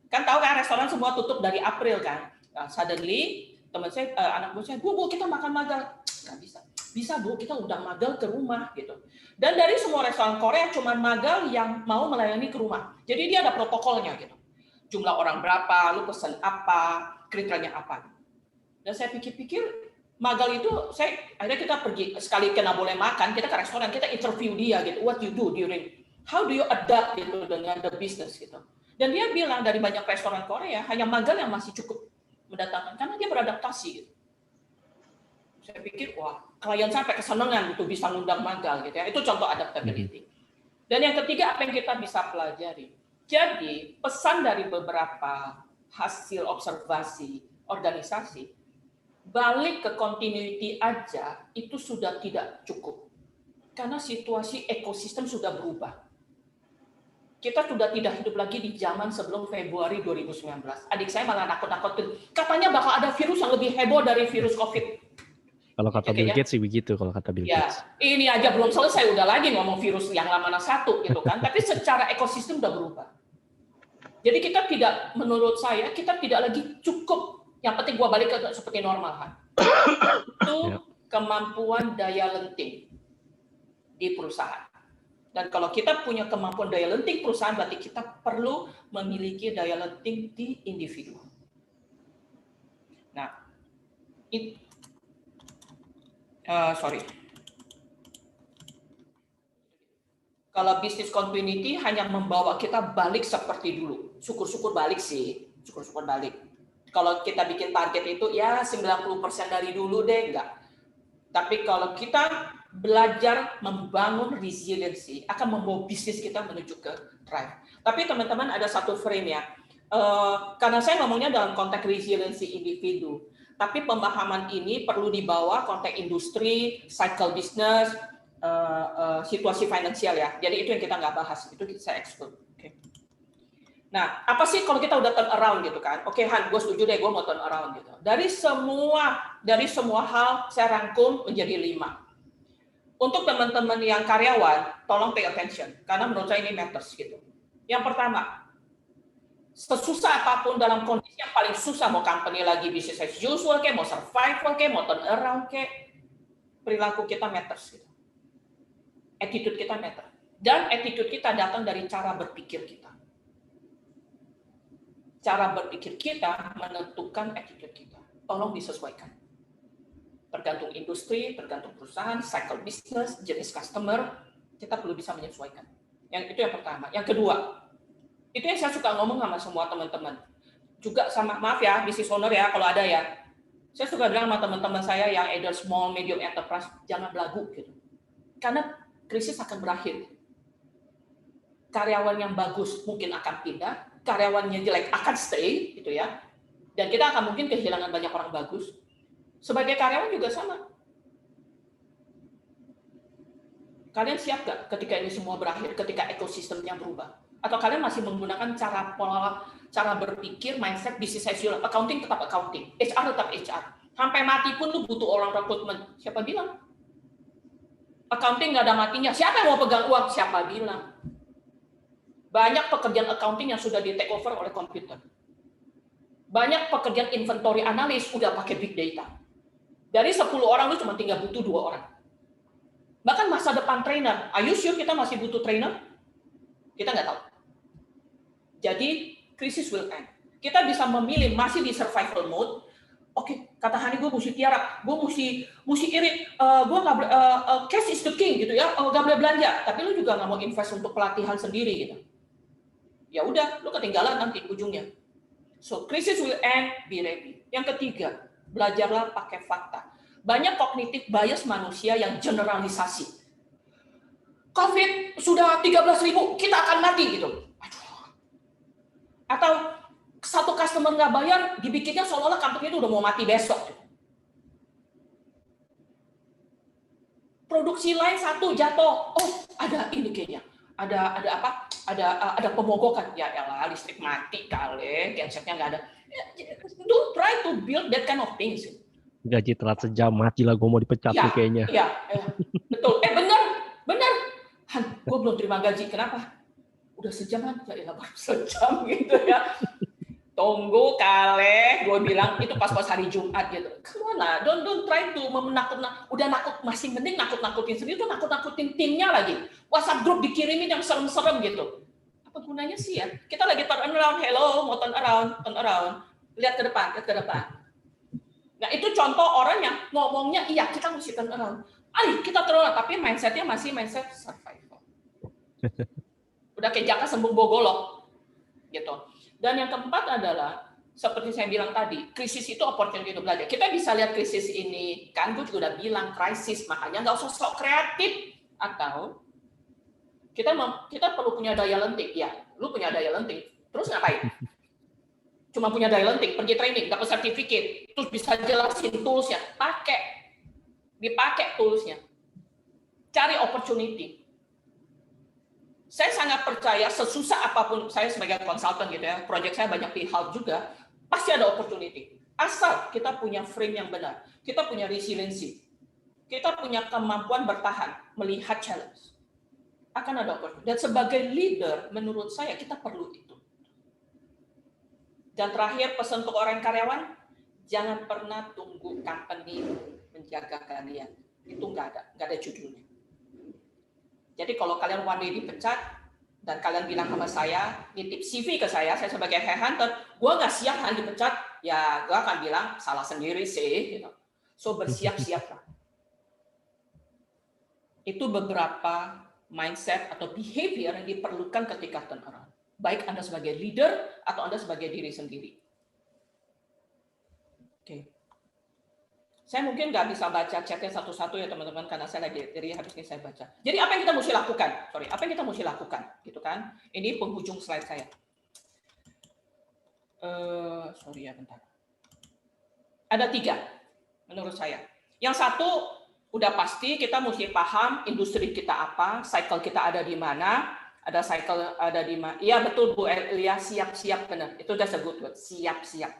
Kan tahu kan restoran semua tutup dari April kan. Nah, suddenly teman saya, anak buah saya, Bu, kita makan Magal. Nggak bisa. Bisa Bu, kita undang Magal ke rumah gitu. Dan dari semua restoran Korea cuma Magal yang mau melayani ke rumah. Jadi dia ada protokolnya gitu. Jumlah orang berapa, lu pesen apa, kriterianya apa. Dan saya pikir-pikir Magal itu, akhirnya kita pergi sekali kena boleh makan, kita ke restoran, kita interview dia gitu. What you do during, how do you adapt gitu dengan the business gitu. Dan dia bilang dari banyak restoran Korea, hanya Magal yang masih cukup mendatangkan, karena dia beradaptasi. Gitu. Saya pikir, wah, klien sampai kesenangan gitu, bisa ngundang Magal. Gitu ya. Itu contoh adaptability. Dan yang ketiga, apa yang kita bisa pelajari? Jadi, pesan dari beberapa hasil observasi organisasi, balik ke continuity aja, itu sudah tidak cukup. Karena situasi ekosistem sudah berubah. kita sudah tidak hidup lagi di zaman sebelum Februari 2019. Adik saya malah nakut-nakutin, katanya bakal ada virus yang lebih heboh dari virus COVID. Kalau kata Bill Gates sih begitu, kalau kata Bill Ya, Gates. ini aja belum selesai, udah lagi ngomong virus yang mana satu gitu kan. Tapi secara ekosistem udah berubah. Jadi kita tidak, menurut saya, kita tidak lagi cukup, yang penting gua balik ke seperti normal kan. Itu kemampuan daya lenting di perusahaan. Dan kalau kita punya kemampuan daya lenting perusahaan, berarti kita perlu memiliki daya lenting di individu. Nah, kalau bisnis continuity hanya membawa kita balik seperti dulu. Syukur-syukur balik sih, syukur-syukur balik. Kalau kita bikin target itu ya 90% dari dulu deh, enggak. Tapi kalau kita belajar membangun resiliency, akan membawa bisnis kita menuju ke drive. Tapi teman-teman ada satu frame ya, karena saya ngomongnya dalam konteks resiliency individu. Tapi pemahaman ini perlu dibawa konteks industri, cycle business, situasi finansial ya. Jadi itu yang kita nggak bahas, itu saya exclude. Okay. Nah, apa sih kalau kita udah turn around gitu kan? Oke, Han, gue setuju deh, gue mau turn around gitu. Dari semua hal saya rangkum menjadi 5. Untuk teman-teman yang karyawan, tolong pay attention, karena menurut saya ini matters gitu. Yang pertama, sesusah apapun dalam kondisi yang paling susah, mau company lagi business as usual, kayak mau survival, kayak mau turn around, kayak perilaku kita matters gitu. Attitude kita matter. Dan attitude kita datang dari cara berpikir kita. Cara berpikir kita menentukan attitude kita. Tolong disesuaikan. Tergantung industri, tergantung perusahaan, cycle business, jenis customer, kita perlu bisa menyesuaikan. Itu yang pertama. Yang kedua, itu yang saya suka ngomong sama semua teman-teman. Juga sama, maaf ya, business owner ya, kalau ada ya. Saya suka bilang sama teman-teman saya yang either small, medium enterprise, jangan belagu gitu. Karena krisis akan berakhir. Karyawan yang bagus mungkin akan pindah, karyawan yang jelek akan stay, gitu ya. Dan kita akan mungkin kehilangan banyak orang bagus. Sebagai karyawan juga sama. Kalian siap nggak ketika ini semua berakhir, ketika ekosistemnya berubah? Atau kalian masih menggunakan cara berpikir, mindset, business as usual, accounting tetap accounting, HR tetap HR. Sampai mati pun lu butuh orang rekrutmen. Siapa bilang? Accounting nggak ada matinya. Siapa yang mau pegang uang? Siapa bilang? Banyak pekerjaan accounting yang sudah di take over oleh komputer. Banyak pekerjaan inventory analis udah pakai big data. Dari 10 orang lu cuma tinggal butuh 2 orang. Bahkan masa depan trainer. Are you sure kita masih butuh trainer? Kita nggak tahu. Jadi krisis will end. Kita bisa memilih masih di survival mode. Oke, kata Hani, gue mesti tiarap, gue mesti irit, gue nggak cash is the king gitu ya, nggak boleh belanja, tapi lu juga nggak mau invest untuk pelatihan sendiri gitu. Ya udah, lu ketinggalan nanti ujungnya. So crisis will end, be ready. Yang ketiga, belajarlah pakai fakta. Banyak cognitive bias manusia yang generalisasi. COVID sudah 13.000, kita akan mati gitu. Atau satu customer nggak bayar, dibikinnya seolah-olah company itu udah mau mati besok. Produksi lain satu jatuh, oh ada ini kayaknya, ada apa? Ada pemogokan, ya elah listrik mati kali, gensetnya nggak ada. Don't try to build that kind of things. Gaji telat sejam, mati lah, gue mau dipecat ya, nih kayaknya. Iya, betul. Bener. Han, gue belum terima gaji, kenapa? Udah sejam kan? Ya elah baru sejam gitu ya. Tunggu kali, gue bilang itu pas hari Jumat gitu. Kemana? Don't try to udah masih mending nakut-nakutin sendiri, tuh nakut-nakutin timnya lagi. WhatsApp grup dikirimin yang serem-serem gitu. Apa gunanya sih ya? Kita lagi turn around, hello, mau turn around. Lihat ke depan. Nah itu contoh orang yang ngomongnya, iya kita mesti turn around. Kita turn around, tapi mindsetnya masih mindset survival. Udah kayak jaka sembung bogolok. Gitu. Dan yang keempat adalah, seperti saya bilang tadi, krisis itu opportunity untuk belajar. Kita bisa lihat krisis ini, kan gue juga udah bilang krisis, makanya nggak usah sok kreatif. Atau kita perlu punya daya lenting. Ya, lu punya daya lenting. Terus ngapain? Cuma punya daya lenting, pergi training, dapat sertifikat, terus bisa jelasin tools-nya. Dipakai tools-nya. Cari opportunity. Saya sangat percaya sesusah apapun saya sebagai konsultan gitu ya, proyek saya banyak pihak juga, pasti ada opportunity. Asal kita punya frame yang benar, kita punya resiliency, kita punya kemampuan bertahan, melihat challenge. Akan ada opportunity. Dan sebagai leader, menurut saya kita perlu itu. Dan terakhir pesan untuk orang karyawan, jangan pernah tunggu company menjaga kalian. Itu nggak ada judulnya. Jadi kalau kalian one day dipecat, dan kalian bilang sama saya, nitip CV ke saya sebagai headhunter, gue nggak siap Han dipecat, ya gue akan bilang salah sendiri sih. Gitu. So bersiap-siaplah. Itu beberapa mindset atau behavior yang diperlukan ketika turnaround. Baik Anda sebagai leader atau Anda sebagai diri sendiri. Oke. Saya mungkin nggak bisa baca chatnya satu-satu ya teman-teman, karena saya lagi habis ini saya baca. Jadi apa yang kita mesti lakukan? Apa yang kita mesti lakukan? Gitu kan? Ini penghujung slide saya. Sorry ya, bentar. Ada 3 menurut saya. Yang satu, udah pasti kita mesti paham industri kita apa, cycle kita ada di mana, ada cycle ada di mana. Iya betul Bu Elia, siap-siap benar. Itu that's a good word, siap-siap.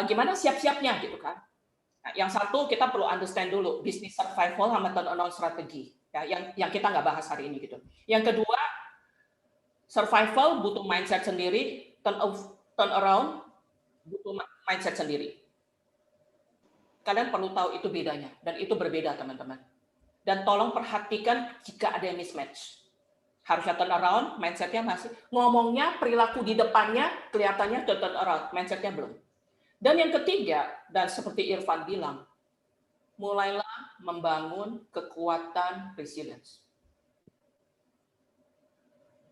Gimana siap-siapnya gitu kan? Nah, yang satu kita perlu understand dulu business survival sama turnaround strategi. Ya, yang kita nggak bahas hari ini gitu. Yang kedua, survival butuh mindset sendiri, turnaround butuh mindset sendiri. Kalian perlu tahu itu bedanya, dan itu berbeda teman-teman. Dan tolong perhatikan jika ada yang mismatch. Harusnya turnaround, mindsetnya masih. Ngomongnya, perilaku di depannya, kelihatannya turnaround, mindsetnya belum. Dan yang ketiga, dan seperti Irfan bilang, mulailah membangun kekuatan resilience.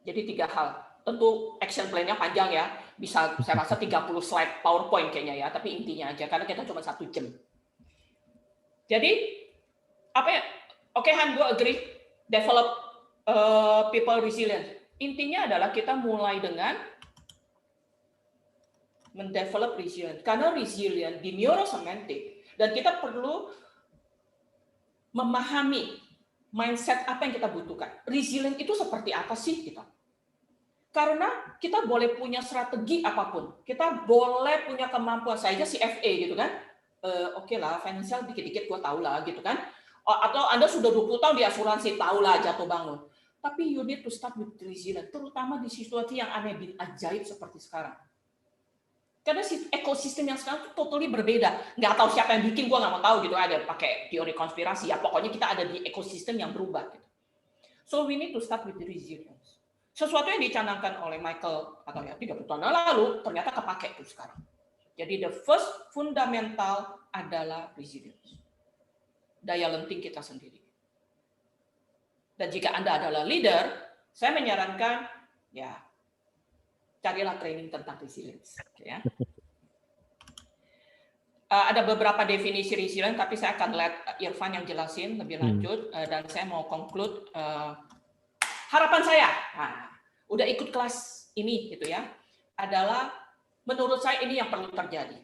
Jadi 3 hal. Tentu action plan-nya panjang ya, bisa saya rasa 30 slide PowerPoint kayaknya ya, tapi intinya aja, karena kita cuma 1 jam. Jadi, apa ya? Oke Han, gue agree, develop people resilience. Intinya adalah kita mulai dengan mendevelop resilient. Karena resilient di neurosemantik, dan kita perlu memahami mindset apa yang kita butuhkan. Resilient itu seperti apa sih kita? Karena kita boleh punya strategi apapun. Kita boleh punya kemampuan. Saya aja CFA gitu kan. Oke lah, financial dikit-dikit gue tahu lah gitu kan. Atau Anda sudah 20 tahun di asuransi, tahu lah jatuh bangun. Tapi you need to start with resilient. Terutama di situasi yang aneh bin ajaib seperti sekarang. Karena ekosistem yang sekarang itu totally berbeda. Nggak tahu siapa yang bikin, gue nggak mau tahu gitu. Ada pakai teori konspirasi. Ya pokoknya kita ada di ekosistem yang berubah. Gitu. So we need to start with the resilience. Sesuatu yang dicanangkan oleh Michael atau ya 30 tahun lalu ternyata kepake tuh sekarang. Jadi the first fundamental adalah resilience. Daya lenting kita sendiri. Dan jika Anda adalah leader, saya menyarankan ya carilah training tentang resilience. Ya. Ada beberapa definisi resilient, tapi saya akan let Irfan yang jelasin lebih lanjut. Dan saya mau conclude harapan saya. Nah, udah ikut kelas ini gitu ya, adalah menurut saya ini yang perlu terjadi.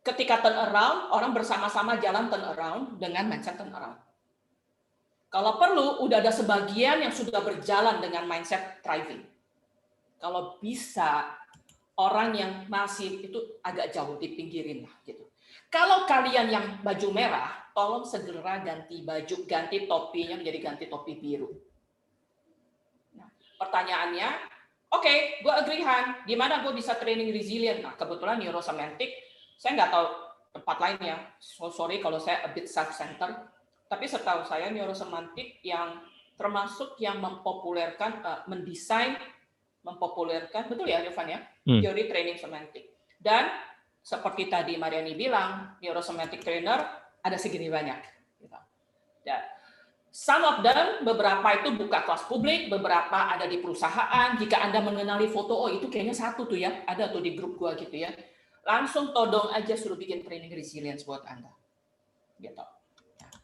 Ketika turn around, orang bersama-sama jalan turn around dengan mindset turn around. Kalau perlu, udah ada sebagian yang sudah berjalan dengan mindset thriving. Kalau bisa, orang yang masih itu agak jauh dipinggirin lah gitu. Kalau kalian yang baju merah, tolong segera ganti baju, ganti topinya menjadi ganti topi biru. Nah, pertanyaannya, oke, gue agree Han, gimana gue bisa training resilient? Nah, kebetulan neurosemantik, saya nggak tahu tempat lainnya. So sorry kalau saya a bit self-centered, tapi setahu saya neurosemantik yang termasuk yang mempopulerkan, mendesain, mempopulerkan, betul ya Irfan ya, teori training semantik. Dan seperti tadi Mariani bilang, neurosemantic trainer ada segini banyak. Dan some of them, beberapa itu buka kelas publik, beberapa ada di perusahaan. Jika Anda mengenali foto, oh itu kayaknya satu tuh ya, ada tuh di grup gua gitu ya. Langsung todong aja suruh bikin training resilience buat Anda. Gitu.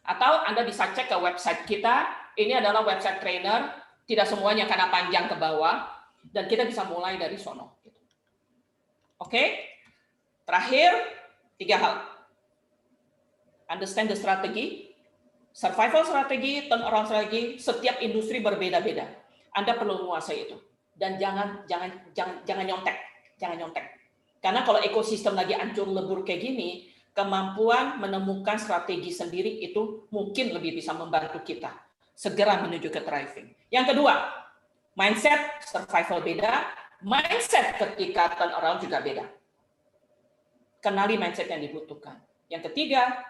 Atau Anda bisa cek ke website kita, ini adalah website trainer, tidak semuanya karena panjang ke bawah. Dan kita bisa mulai dari sono. Oke, terakhir 3 hal. Understand the strategy, Survival strategi, turnaround strategi, setiap industri berbeda-beda. Anda perlu menguasai itu. Dan jangan nyontek. Karena kalau ekosistem lagi hancur lebur kayak gini, kemampuan menemukan strategi sendiri itu mungkin lebih bisa membantu kita segera menuju ke thriving. Yang kedua, mindset survival beda, mindset ketika turnaround juga beda. Kenali mindset yang dibutuhkan. Yang ketiga,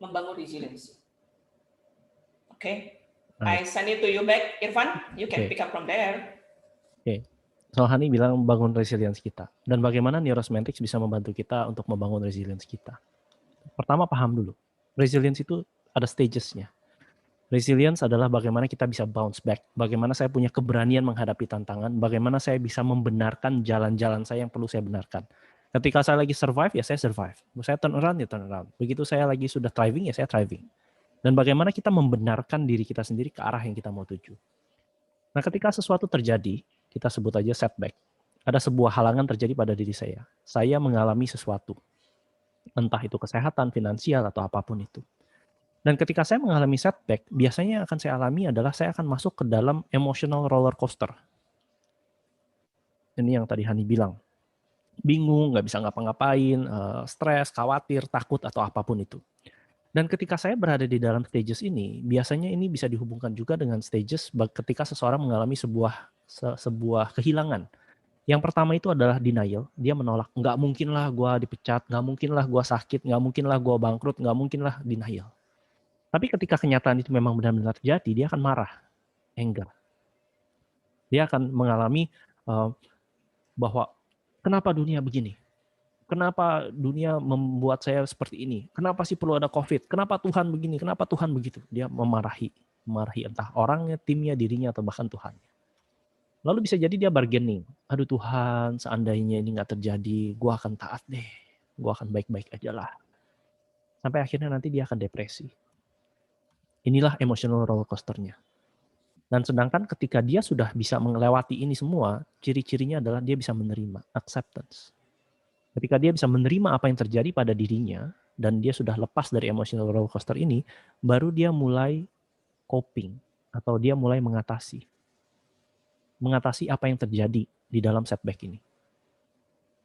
membangun resiliency. Okay, I send it to you back, Irfan. You can pick up from there. Oke. So Hani bilang bangun resilience kita. Dan bagaimana Neurosemantics bisa membantu kita untuk membangun resilience kita. Pertama paham dulu. Resilience itu ada stages-nya. Resilience adalah bagaimana kita bisa bounce back. Bagaimana saya punya keberanian menghadapi tantangan. Bagaimana saya bisa membenarkan jalan-jalan saya yang perlu saya benarkan. Ketika saya lagi survive, ya saya survive. Saya turn around, ya turn around. Begitu saya lagi sudah thriving, ya saya thriving. Dan bagaimana kita membenarkan diri kita sendiri ke arah yang kita mau tuju. Nah, ketika sesuatu terjadi, kita sebut aja setback. Ada sebuah halangan terjadi pada diri saya. Saya mengalami sesuatu. Entah itu kesehatan, finansial, atau apapun itu. Dan ketika saya mengalami setback, biasanya yang akan saya alami adalah saya akan masuk ke dalam emotional roller coaster. Ini yang tadi Hani bilang. Bingung, nggak bisa ngapa-ngapain, stres, khawatir, takut, atau apapun itu. Dan ketika saya berada di dalam stages ini, biasanya ini bisa dihubungkan juga dengan stages ketika seseorang mengalami sebuah kehilangan. Yang pertama itu adalah denial, dia menolak, nggak mungkinlah gue dipecat, nggak mungkinlah gue sakit, nggak mungkinlah gue bangkrut, nggak mungkinlah denial. Tapi ketika kenyataan itu memang benar-benar terjadi, dia akan marah, anger. Dia akan mengalami bahwa kenapa dunia begini? Kenapa dunia membuat saya seperti ini? Kenapa sih perlu ada COVID? Kenapa Tuhan begini? Kenapa Tuhan begitu? Dia memarahi entah orangnya, timnya, dirinya, atau bahkan Tuhan. Lalu bisa jadi dia bargaining. Aduh Tuhan, seandainya ini nggak terjadi, gue akan taat deh. Gue akan baik-baik aja lah. Sampai akhirnya nanti dia akan depresi. Inilah emotional roller coaster-nya. Dan sedangkan ketika dia sudah bisa melewati ini semua, ciri-cirinya adalah dia bisa menerima, acceptance. Ketika dia bisa menerima apa yang terjadi pada dirinya, dan dia sudah lepas dari emotional roller coaster ini, baru dia mulai coping, atau dia mulai mengatasi apa yang terjadi di dalam setback ini.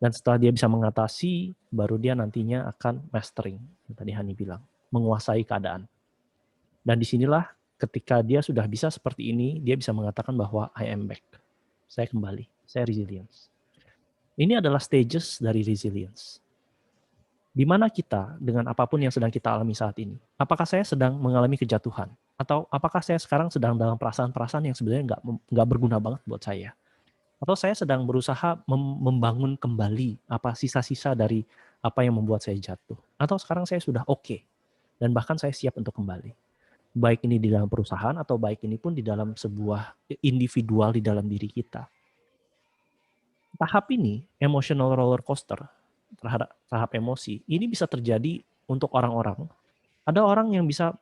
Dan setelah dia bisa mengatasi, baru dia nantinya akan mastering, yang tadi Hani bilang, menguasai keadaan. Dan disinilah ketika dia sudah bisa seperti ini, dia bisa mengatakan bahwa I am back. Saya kembali, saya resilience. Ini adalah stages dari resilience. Di mana kita dengan apapun yang sedang kita alami saat ini, apakah saya sedang mengalami kejatuhan? Atau apakah saya sekarang sedang dalam perasaan-perasaan yang sebenarnya nggak berguna banget buat saya? Atau saya sedang berusaha membangun kembali apa sisa-sisa dari apa yang membuat saya jatuh? Atau sekarang saya sudah oke, dan bahkan saya siap untuk kembali? Baik ini di dalam perusahaan atau baik ini pun di dalam sebuah individual di dalam diri kita. Tahap ini, emotional roller coaster, terhadap tahap emosi, ini bisa terjadi untuk orang-orang. Ada orang yang bisa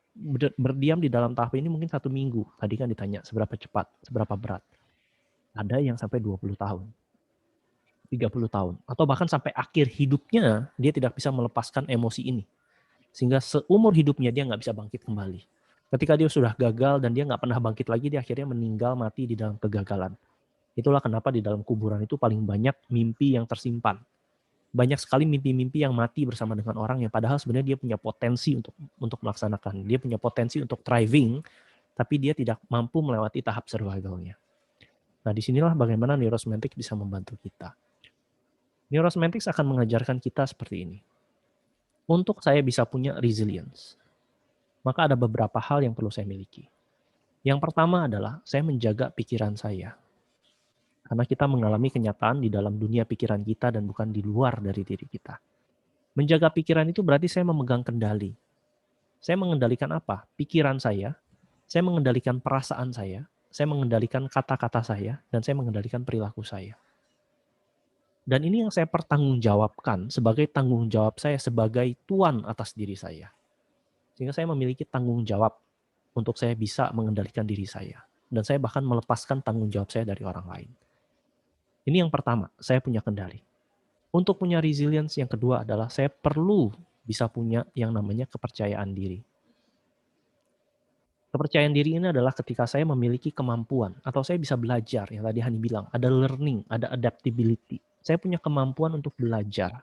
berdiam di dalam tahap ini mungkin 1 minggu. Tadi kan ditanya seberapa cepat, seberapa berat. Ada yang sampai 20 tahun, 30 tahun. Atau bahkan sampai akhir hidupnya, dia tidak bisa melepaskan emosi ini. Sehingga seumur hidupnya dia nggak bisa bangkit kembali. Ketika dia sudah gagal dan dia nggak pernah bangkit lagi, dia akhirnya meninggal mati di dalam kegagalan. Itulah kenapa di dalam kuburan itu paling banyak mimpi yang tersimpan. Banyak sekali mimpi-mimpi yang mati bersama dengan orang yang padahal sebenarnya dia punya potensi untuk melaksanakan. Dia punya potensi untuk thriving, tapi dia tidak mampu melewati tahap survival-nya. Nah, disinilah bagaimana Neurosemantics bisa membantu kita. Neurosemantics akan mengajarkan kita seperti ini. Untuk saya bisa punya resilience, maka ada beberapa hal yang perlu saya miliki. Yang pertama adalah saya menjaga pikiran saya. Karena kita mengalami kenyataan di dalam dunia pikiran kita dan bukan di luar dari diri kita. Menjaga pikiran itu berarti saya memegang kendali. Saya mengendalikan apa? Pikiran saya mengendalikan perasaan saya mengendalikan kata-kata saya, dan saya mengendalikan perilaku saya. Dan ini yang saya pertanggungjawabkan sebagai tanggung jawab saya sebagai tuan atas diri saya. Sehingga saya memiliki tanggung jawab untuk saya bisa mengendalikan diri saya. Dan saya bahkan melepaskan tanggung jawab saya dari orang lain. Ini yang pertama, saya punya kendali. Untuk punya resilience yang kedua adalah saya perlu bisa punya yang namanya kepercayaan diri. Kepercayaan diri ini adalah ketika saya memiliki kemampuan atau saya bisa belajar, yang tadi Hani bilang, ada learning, ada adaptability. Saya punya kemampuan untuk belajar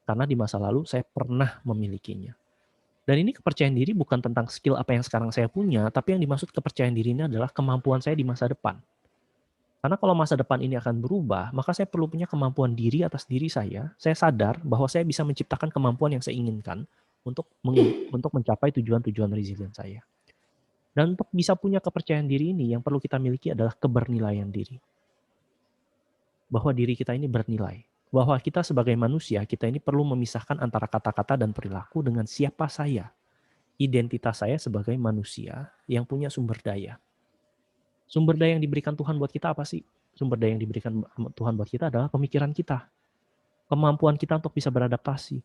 karena di masa lalu saya pernah memilikinya. Dan ini kepercayaan diri bukan tentang skill apa yang sekarang saya punya, tapi yang dimaksud kepercayaan diri ini adalah kemampuan saya di masa depan. Karena kalau masa depan ini akan berubah, maka saya perlu punya kemampuan diri atas diri saya. Saya sadar bahwa saya bisa menciptakan kemampuan yang saya inginkan untuk mencapai tujuan-tujuan resilient saya. Dan untuk bisa punya kepercayaan diri ini, yang perlu kita miliki adalah kebernilayan diri. Bahwa diri kita ini bernilai. Bahwa kita sebagai manusia, kita ini perlu memisahkan antara kata-kata dan perilaku dengan siapa saya. Identitas saya sebagai manusia yang punya sumber daya. Sumber daya yang diberikan Tuhan buat kita apa sih? Sumber daya yang diberikan Tuhan buat kita adalah pemikiran kita. Kemampuan kita untuk bisa beradaptasi.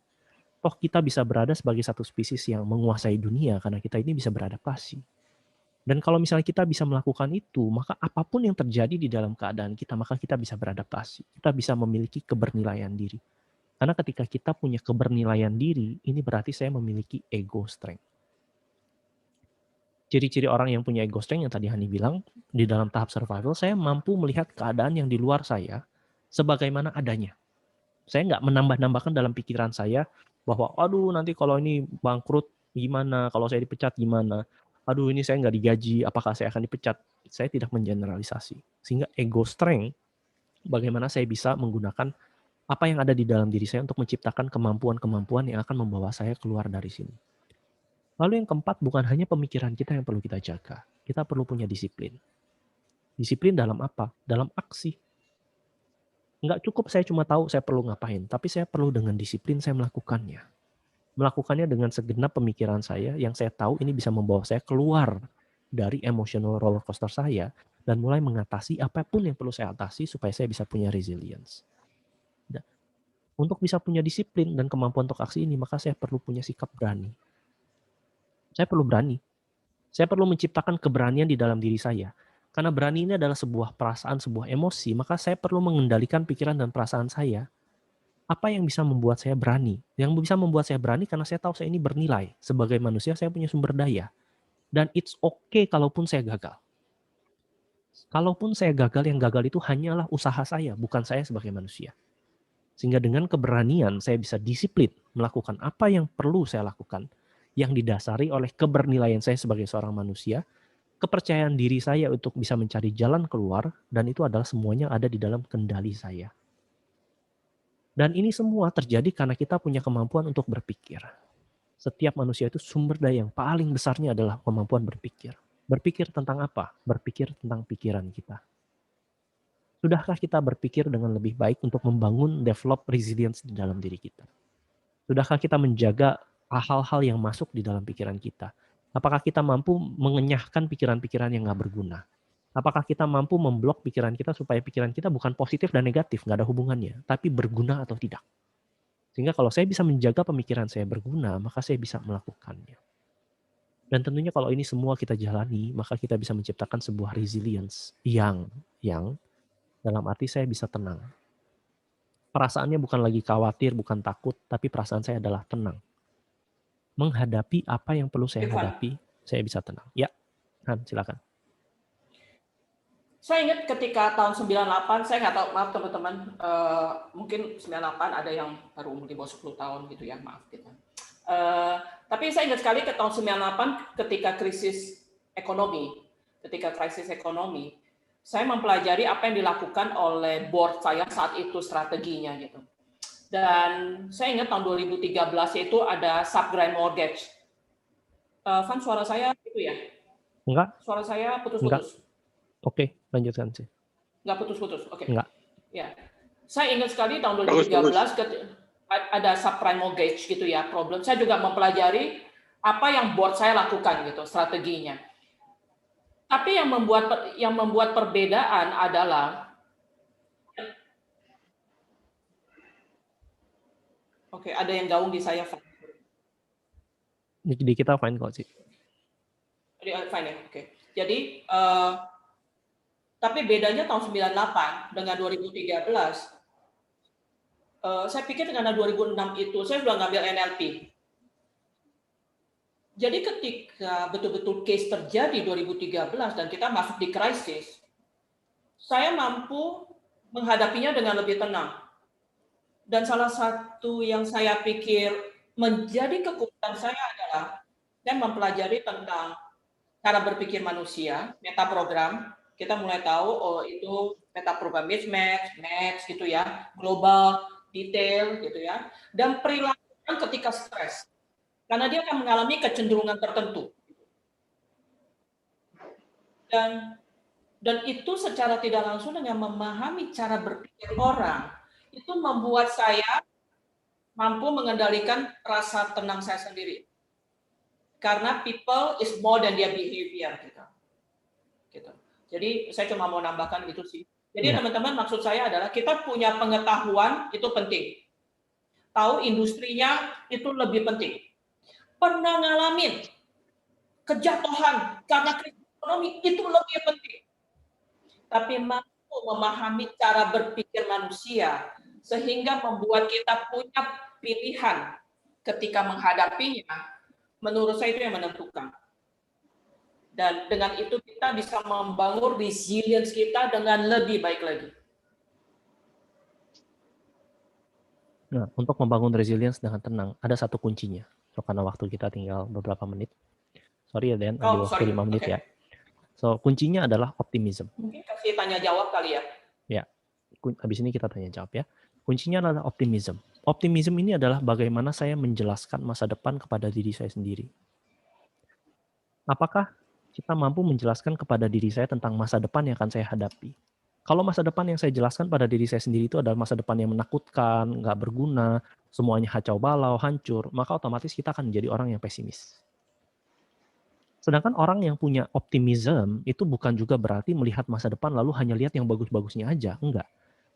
Toh kita bisa berada sebagai satu spesies yang menguasai dunia karena kita ini bisa beradaptasi. Dan kalau misalnya kita bisa melakukan itu, maka apapun yang terjadi di dalam keadaan kita, maka kita bisa beradaptasi. Kita bisa memiliki kebernilayan diri. Karena ketika kita punya kebernilayan diri, ini berarti saya memiliki ego strength. Ciri-ciri orang yang punya ego strength yang tadi Hani bilang, di dalam tahap survival, saya mampu melihat keadaan yang di luar saya sebagaimana adanya. Saya nggak menambah-nambahkan dalam pikiran saya bahwa, aduh nanti kalau ini bangkrut gimana, kalau saya dipecat gimana, aduh ini saya nggak digaji, apakah saya akan dipecat? Saya tidak mengeneralisasi. Sehingga ego strength, bagaimana saya bisa menggunakan apa yang ada di dalam diri saya untuk menciptakan kemampuan-kemampuan yang akan membawa saya keluar dari sini. Lalu yang keempat, bukan hanya pemikiran kita yang perlu kita jaga. Kita perlu punya disiplin. Disiplin dalam apa? Dalam aksi. Nggak cukup saya cuma tahu saya perlu ngapain, tapi saya perlu dengan disiplin saya melakukannya. Melakukannya dengan segenap pemikiran saya yang saya tahu ini bisa membawa saya keluar dari emotional roller coaster saya dan mulai mengatasi apapun yang perlu saya atasi supaya saya bisa punya resilience. Dan untuk bisa punya disiplin dan kemampuan untuk aksi ini, maka saya perlu punya sikap berani. Saya perlu berani. Saya perlu menciptakan keberanian di dalam diri saya. Karena berani ini adalah sebuah perasaan, sebuah emosi, maka saya perlu mengendalikan pikiran dan perasaan saya. Apa yang bisa membuat saya berani? Yang bisa membuat saya berani karena saya tahu saya ini bernilai. Sebagai manusia saya punya sumber daya. Dan it's okay kalaupun saya gagal. Kalaupun saya gagal, yang gagal itu hanyalah usaha saya, bukan saya sebagai manusia. Sehingga dengan keberanian saya bisa disiplin melakukan apa yang perlu saya lakukan. Yang didasari oleh kebernilayan saya sebagai seorang manusia. Kepercayaan diri saya untuk bisa mencari jalan keluar, dan itu adalah semuanya ada di dalam kendali saya. Dan ini semua terjadi karena kita punya kemampuan untuk berpikir. Setiap manusia itu sumber daya yang paling besarnya adalah kemampuan berpikir. Berpikir tentang apa? Berpikir tentang pikiran kita. Sudahkah kita berpikir dengan lebih baik untuk membangun, develop resilience di dalam diri kita? Sudahkah kita menjaga hal-hal yang masuk di dalam pikiran kita? Apakah kita mampu mengenyahkan pikiran-pikiran yang nggak berguna? Apakah kita mampu memblok pikiran kita supaya pikiran kita bukan positif dan negatif, nggak ada hubungannya, tapi berguna atau tidak? Sehingga kalau saya bisa menjaga pemikiran saya berguna, maka saya bisa melakukannya. Dan tentunya kalau ini semua kita jalani, maka kita bisa menciptakan sebuah resilience yang dalam arti saya bisa tenang. Perasaannya bukan lagi khawatir, bukan takut, tapi perasaan saya adalah tenang. Menghadapi apa yang perlu saya hadapi, saya bisa tenang. Ya, Han, silakan. Saya ingat ketika tahun 98, saya nggak tahu, maaf teman-teman, mungkin 98 ada yang baru umur di bawah 10 tahun gitu ya, maaf gitu. Tapi saya ingat sekali ke tahun 98 ketika krisis ekonomi, saya mempelajari apa yang dilakukan oleh board saya saat itu strateginya gitu. Dan saya ingat tahun 2013 itu ada subprime mortgage. Van, suara saya itu ya? Enggak. Suara saya putus-putus. Oke, lanjutkan sih. Enggak putus-putus, oke. Enggak. Ya, saya ingat sekali tahun 2013 ada subprime mortgage gitu ya, problem. Saya juga mempelajari apa yang board saya lakukan gitu, strateginya. Tapi yang membuat perbedaan adalah Oke, ada yang gaung di saya. Di kita fine kok sih. Fine ya, oke. Jadi, tapi bedanya tahun 98 dengan 2013, saya pikir dengan 2006 itu, saya sudah ngambil NLP. Jadi ketika betul-betul case terjadi 2013 dan kita masuk di krisis, saya mampu menghadapinya dengan lebih tenang. Dan salah satu yang saya pikir menjadi kekuatan saya adalah saya mempelajari tentang cara berpikir manusia, metaprogram. Kita mulai tahu, oh itu metaprogram mismatch, match gitu ya, global, detail gitu ya, dan perilaku ketika stres. Karena dia akan mengalami kecenderungan tertentu. Dan itu secara tidak langsung dengan memahami cara berpikir orang, itu membuat saya mampu mengendalikan rasa tenang saya sendiri. Karena people is more than their behavior. Gitu. Jadi saya cuma mau nambahkan gitu sih. Jadi teman-teman, maksud saya adalah kita punya pengetahuan itu penting. Tahu industrinya itu lebih penting. Pernah ngalamin kejatuhan karena krisis ekonomi itu lebih penting. Tapi mampu memahami cara berpikir manusia sehingga membuat kita punya pilihan ketika menghadapinya, menurut saya itu yang menentukan. Dan dengan itu kita bisa membangun resilience kita dengan lebih baik lagi. Nah, untuk membangun resilience dengan tenang, ada satu kuncinya. So, karena waktu kita tinggal beberapa menit. Sorry ya, Dan, ambil waktu 5 menit ya. So, kuncinya adalah optimism. Mungkin kasih tanya jawab kali ya. Ya, habis ini kita tanya jawab ya. Kuncinya adalah optimism. Optimism ini adalah bagaimana saya menjelaskan masa depan kepada diri saya sendiri. Apakah kita mampu menjelaskan kepada diri saya tentang masa depan yang akan saya hadapi? Kalau masa depan yang saya jelaskan pada diri saya sendiri itu adalah masa depan yang menakutkan, nggak berguna, semuanya kacau balau, hancur, maka otomatis kita akan menjadi orang yang pesimis. Sedangkan orang yang punya optimism itu bukan juga berarti melihat masa depan lalu hanya lihat yang bagus-bagusnya aja, enggak.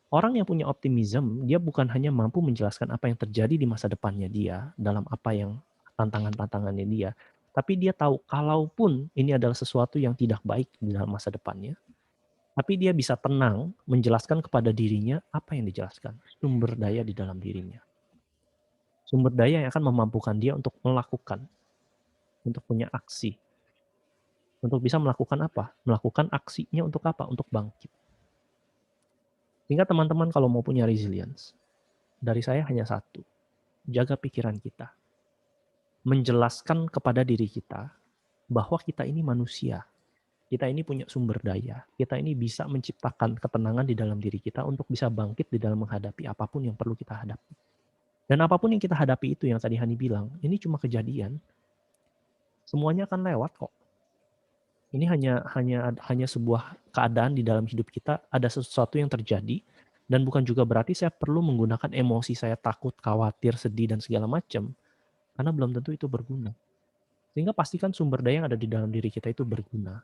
Orang yang punya optimism, dia bukan hanya mampu menjelaskan apa yang terjadi di masa depannya dia, dalam apa yang tantangan-tantangannya dia, tapi dia tahu kalaupun ini adalah sesuatu yang tidak baik di dalam masa depannya, tapi dia bisa tenang menjelaskan kepada dirinya apa yang dijelaskan, sumber daya di dalam dirinya. Sumber daya yang akan memampukan dia untuk melakukan, untuk punya aksi. Untuk bisa melakukan apa? Melakukan aksinya untuk apa? Untuk bangkit. Sehingga teman-teman kalau mau punya resilience, dari saya hanya satu, jaga pikiran kita. Menjelaskan kepada diri kita bahwa kita ini manusia. Kita ini punya sumber daya. Kita ini bisa menciptakan ketenangan di dalam diri kita untuk bisa bangkit di dalam menghadapi apapun yang perlu kita hadapi. Dan apapun yang kita hadapi itu yang tadi Hani bilang, ini cuma kejadian. Semuanya akan lewat kok. Ini hanya sebuah keadaan di dalam hidup kita, ada sesuatu yang terjadi, dan bukan juga berarti saya perlu menggunakan emosi saya takut, khawatir, sedih, dan segala macam, karena belum tentu itu berguna. Sehingga pastikan sumber daya yang ada di dalam diri kita itu berguna.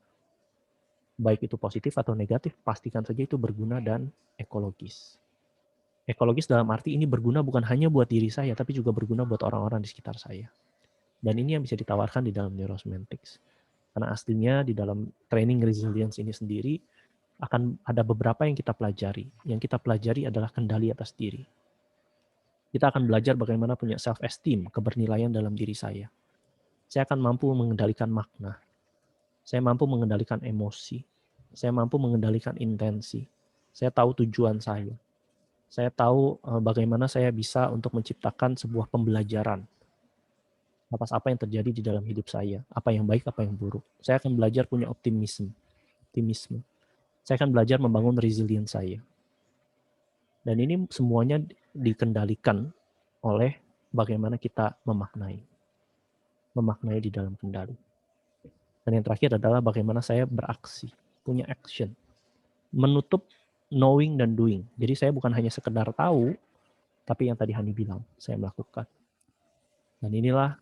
Baik itu positif atau negatif, pastikan saja itu berguna dan ekologis. Ekologis dalam arti ini berguna bukan hanya buat diri saya, tapi juga berguna buat orang-orang di sekitar saya. Dan ini yang bisa ditawarkan di dalam neurosemantics. Karena aslinya di dalam training resilience ini sendiri akan ada beberapa yang kita pelajari. Yang kita pelajari adalah kendali atas diri. Kita akan belajar bagaimana punya self-esteem, kebernilayan dalam diri saya. Saya akan mampu mengendalikan makna. Saya mampu mengendalikan emosi. Saya mampu mengendalikan intensi. Saya tahu tujuan saya. Saya tahu bagaimana saya bisa untuk menciptakan sebuah pembelajaran atas apa yang terjadi di dalam hidup saya, apa yang baik, apa yang buruk. Saya akan belajar punya optimisme. Saya akan belajar membangun resilience saya. Dan ini semuanya dikendalikan oleh bagaimana kita memaknai di dalam kendali. Dan yang terakhir adalah bagaimana saya beraksi, punya action, menutup knowing dan doing. Jadi saya bukan hanya sekedar tahu, tapi yang tadi Hani bilang, saya melakukan. Dan inilah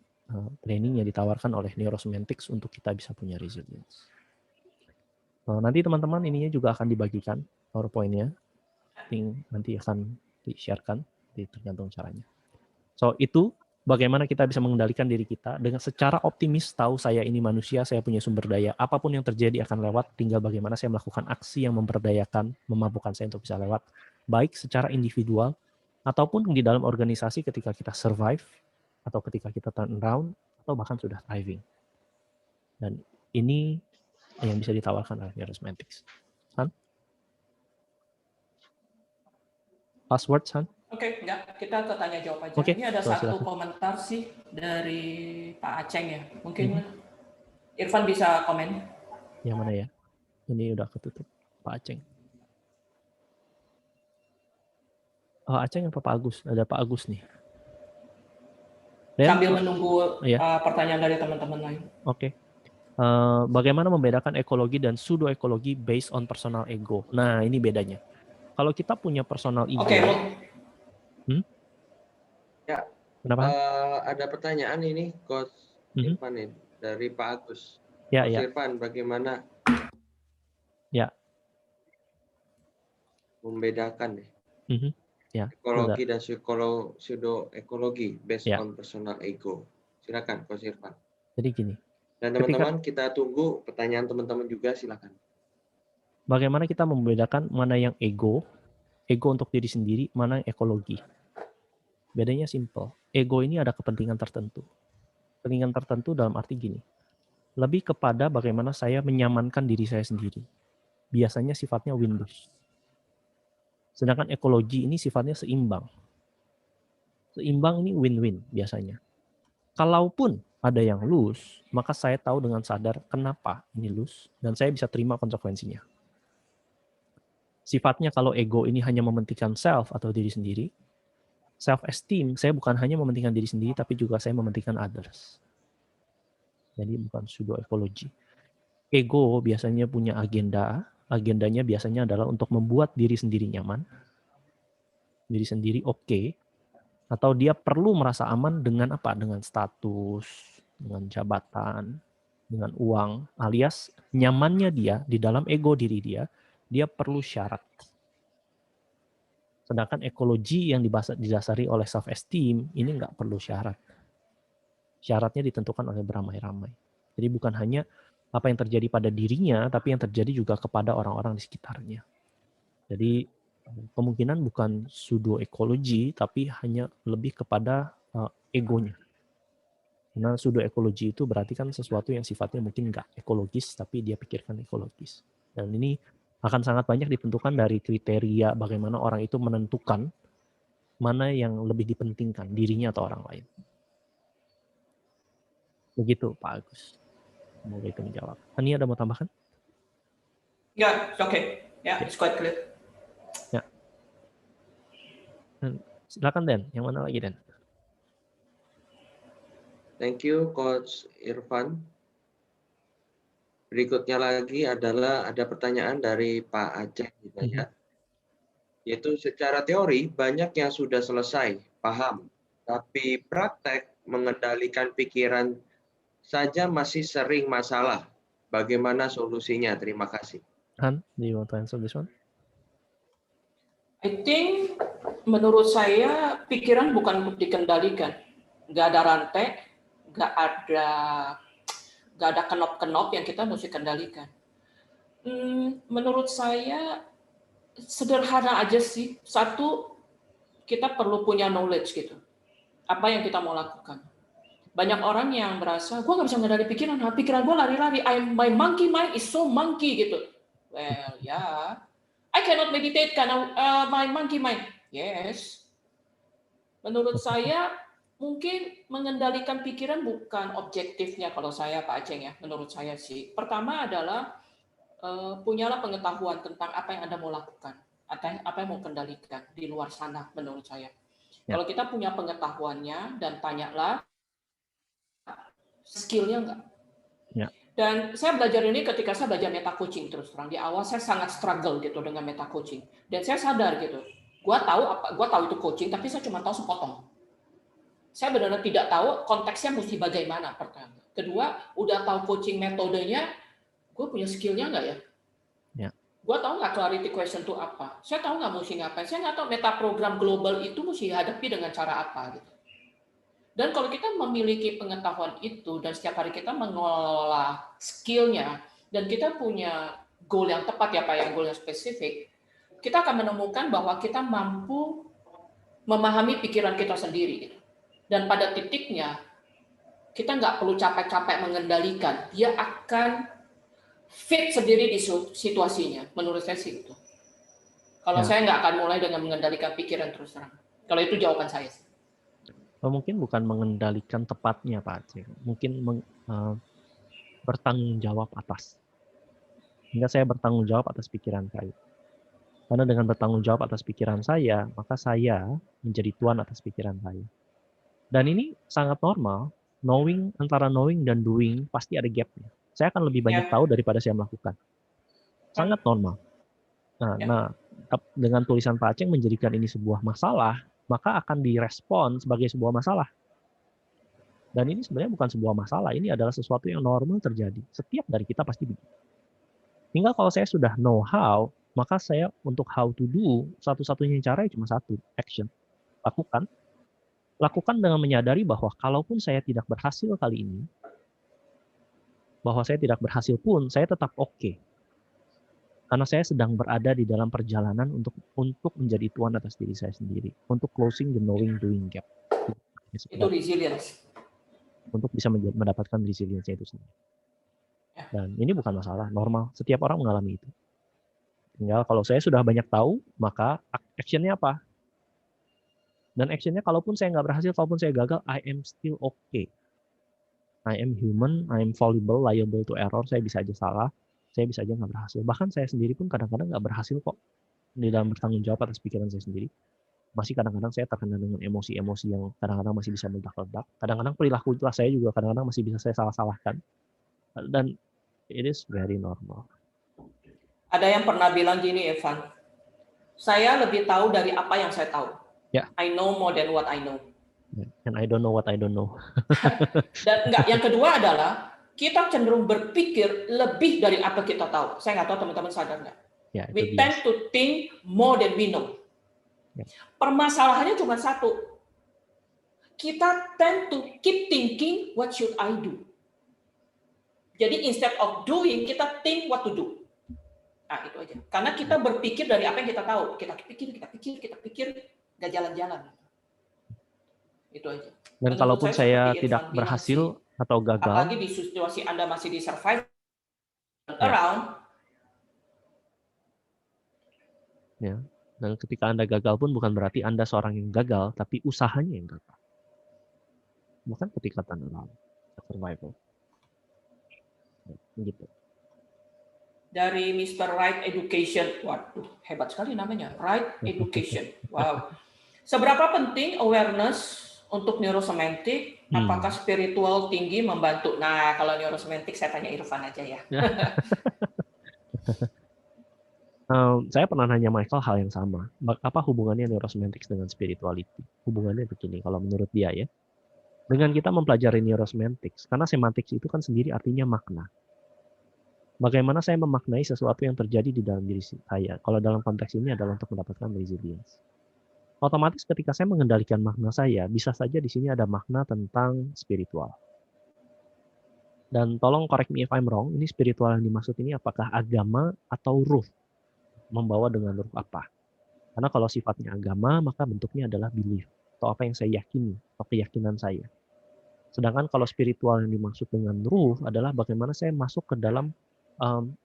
training yang ditawarkan oleh neurosemantics untuk kita bisa punya resilience. Nanti teman-teman ininya juga akan dibagikan PowerPoint-nya. Nanti akan di-sharekan, tergantung caranya. So itu bagaimana kita bisa mengendalikan diri kita dengan secara optimis, tahu saya ini manusia, saya punya sumber daya, apapun yang terjadi akan lewat, tinggal bagaimana saya melakukan aksi yang memberdayakan, memampukan saya untuk bisa lewat, baik secara individual ataupun di dalam organisasi ketika kita survive, atau ketika kita turn around, atau bahkan sudah thriving. Dan ini yang bisa ditawarkan oleh Neurosemantics. Han? Password, Han? Oke, enggak. Kita ke tanya jawab aja. Oke, Ini ada so, satu silakan. komentar sih dari Pak Aceng ya. Mungkin Irfan bisa komen. Yang mana ya? Ini udah ketutup. Pak Aceng. Oh, Aceng apa Pak Agus? Ada Pak Agus nih. Dan, Sambil menunggu iya. pertanyaan dari teman-teman lain. Oke. Bagaimana membedakan ekologi dan pseudo-ekologi based on personal ego? Nah, ini bedanya. Kalau kita punya personal ego. Oke, Ya. Kenapa? Ada pertanyaan ini, Coach Irfan ini, dari Pak Agus. Ya, Coach ya. Irfan, bagaimana Ya. membedakan nih Ya, ekologi dan pseudo-ekologi based Ya. on personal ego? Silakan, Coach Irfan. Jadi gini. Dan teman-teman, kita tunggu pertanyaan teman-teman juga, silakan. Bagaimana kita membedakan mana yang ego untuk diri sendiri, mana yang ekologi. Bedanya simple. Ego ini ada kepentingan tertentu. Kepentingan tertentu dalam arti gini. Lebih kepada bagaimana saya menyamankan diri saya sendiri. Biasanya sifatnya win-lose. Sedangkan ekologi ini sifatnya seimbang. Seimbang ini win-win biasanya. Kalaupun ada yang lose, maka saya tahu dengan sadar kenapa ini lose, dan saya bisa terima konsekuensinya. Sifatnya kalau ego ini hanya mementingkan self atau diri sendiri, self-esteem, saya bukan hanya mementingkan diri sendiri, tapi juga saya mementingkan others. Jadi bukan pseudo-ekologi. Ego biasanya punya agendanya biasanya adalah untuk membuat diri sendiri nyaman, diri sendiri oke, atau dia perlu merasa aman dengan apa? Dengan status, dengan jabatan, dengan uang, alias nyamannya dia di dalam ego diri dia perlu syarat. Sedangkan ekologi yang didasari oleh self-esteem, ini nggak perlu syarat. Syaratnya ditentukan oleh beramai-ramai. Jadi bukan hanya apa yang terjadi pada dirinya, tapi yang terjadi juga kepada orang-orang di sekitarnya. Jadi kemungkinan bukan pseudo-ekologi, tapi hanya lebih kepada egonya. Karena pseudo-ekologi itu berarti kan sesuatu yang sifatnya mungkin nggak ekologis, tapi dia pikirkan ekologis. Dan ini akan sangat banyak ditentukan dari kriteria bagaimana orang itu menentukan mana yang lebih dipentingkan, dirinya atau orang lain. Begitu Pak Agus. Semoga itu menjawab. Hani ada mau tambahkan? Ya, oke. Ya, it's quite clear. Ya. Silakan Den, yang mana lagi Den? Thank you, Coach Irfan. Berikutnya lagi adalah ada pertanyaan dari Pak Aceh, gitu ya. Yaitu secara teori banyak yang sudah selesai, paham, tapi praktek mengendalikan pikiran saja masih sering masalah. Bagaimana solusinya? Terima kasih. Han, do you want to answer this one? I think menurut saya pikiran bukan untuk dikendalikan. Nggak ada rantai, nggak ada kenop-kenop yang kita mesti kendalikan. Menurut saya sederhana aja sih. Satu, kita perlu punya knowledge gitu. Apa yang kita mau lakukan. Banyak orang yang merasa, gue nggak bisa ngendali pikiran gue lari-lari. My monkey mind is so monkey gitu. Well, yeah. I cannot meditate karena my monkey mind. Yes. Menurut saya, mungkin mengendalikan pikiran bukan objektifnya kalau saya Pak Aceng ya. Menurut saya sih. Pertama adalah punyalah pengetahuan tentang apa yang Anda mau lakukan. Apa yang mau kendalikan di luar sana menurut saya. Ya. Kalau kita punya pengetahuannya dan tanyalah, skill-nya enggak. Ya. Dan saya belajar ini ketika saya belajar meta coaching terus terang. Di awal saya sangat struggle gitu dengan meta coaching. Dan saya sadar gitu. Gua tahu itu coaching tapi saya cuma tahu sepotong. Saya benar-benar tidak tahu konteksnya mesti bagaimana pertama. Kedua, udah tahu coaching metodenya, gue punya skill-nya enggak ya? Ya. Gue tahu nggak clarity question itu apa? Saya tahu nggak mesti ngapain? Saya nggak tahu meta program global itu mesti hadapi dengan cara apa gitu. Dan kalau kita memiliki pengetahuan itu dan setiap hari kita mengelola skill-nya dan kita punya goal yang tepat ya Pak, yang goal yang spesifik, kita akan menemukan bahwa kita mampu memahami pikiran kita sendiri. Dan pada titiknya kita nggak perlu capek-capek mengendalikan. Dia akan fit sendiri di situasinya. Menurut saya sih itu. Kalau saya nggak akan mulai dengan mengendalikan pikiran terus terang. Kalau itu jawaban saya sih. Mungkin bukan mengendalikan tepatnya Pak Aceh. Mungkin bertanggung jawab atas. Hingga saya bertanggung jawab atas pikiran saya. Karena dengan bertanggung jawab atas pikiran saya, maka saya menjadi tuan atas pikiran saya. Dan ini sangat normal. Antara knowing dan doing pasti ada gapnya. Saya akan lebih banyak tahu daripada saya melakukan. Sangat normal. Nah, dengan tulisan Pak Aceh menjadikan ini sebuah masalah, maka akan direspon sebagai sebuah masalah. Dan ini sebenarnya bukan sebuah masalah, ini adalah sesuatu yang normal terjadi. Setiap dari kita pasti begitu. Hingga kalau saya sudah know how, maka saya untuk how to do, satu-satunya cara cuma satu, action. Lakukan. Lakukan dengan menyadari bahwa kalaupun saya tidak berhasil kali ini, bahwa saya tidak berhasil pun, saya tetap oke. Karena saya sedang berada di dalam perjalanan untuk menjadi tuan atas diri saya sendiri. Untuk closing the knowing-doing gap. Itu resilience. Untuk bisa mendapatkan resilience itu sendiri. Dan ini bukan masalah, normal. Setiap orang mengalami itu. Tinggal kalau saya sudah banyak tahu, maka action-nya apa? Dan action-nya kalaupun saya nggak berhasil, kalaupun saya gagal, I am still okay. I am human, I am fallible, liable to error, saya bisa aja salah, saya bisa aja nggak berhasil. Bahkan saya sendiri pun kadang-kadang nggak berhasil kok di dalam bertanggung jawab atas pikiran saya sendiri. Masih kadang-kadang saya terkena dengan emosi-emosi yang kadang-kadang masih bisa meledak-ledak. Kadang-kadang perilaku saya juga kadang-kadang masih bisa saya salah-salahkan. Dan it is very normal. Ada yang pernah bilang gini, Evan, saya lebih tahu dari apa yang saya tahu. Yeah. I know more than what I know. And I don't know what I don't know. Dan yang kedua adalah kita cenderung berpikir lebih dari apa kita tahu. Saya nggak tahu teman-teman sadar nggak? Ya, We tend to think more than we know. Ya. Permasalahannya cuma satu. Kita tend to keep thinking, what should I do? Jadi instead of doing, kita think what to do. Nah, itu aja. Karena kita berpikir dari apa yang kita tahu. Kita pikir, nggak jalan-jalan. Itu aja. Dan kalaupun saya tidak berhasil atau gagal, apalagi di situasi Anda masih di survive around. Ya. Dan ketika Anda gagal pun bukan berarti Anda seorang yang gagal, tapi usahanya yang gagal. Bukan ketika Anda survival. Gitu. Dari Mr. Right Education. Waduh, hebat sekali namanya. Right Education. Wow. Seberapa penting awareness untuk neurosemantik? Apakah spiritual tinggi membantu? Nah, kalau neurosemantik saya tanya Irfan aja ya. Saya pernah nanya Michael hal yang sama. Apa hubungannya neurosemantics dengan spirituality? Hubungannya begini, kalau menurut dia ya. Dengan kita mempelajari neurosemantics, karena semantics itu kan sendiri artinya makna. Bagaimana saya memaknai sesuatu yang terjadi di dalam diri saya. Kalau dalam konteks ini adalah untuk mendapatkan resilience. Otomatis ketika saya mengendalikan makna saya, bisa saja di sini ada makna tentang spiritual. Dan tolong correct me if I'm wrong, ini spiritual yang dimaksud ini apakah agama atau ruh? Membawa dengan ruh apa? Karena kalau sifatnya agama, maka bentuknya adalah belief, atau apa yang saya yakini, atau keyakinan saya. Sedangkan kalau spiritual yang dimaksud dengan ruh adalah bagaimana saya masuk ke dalam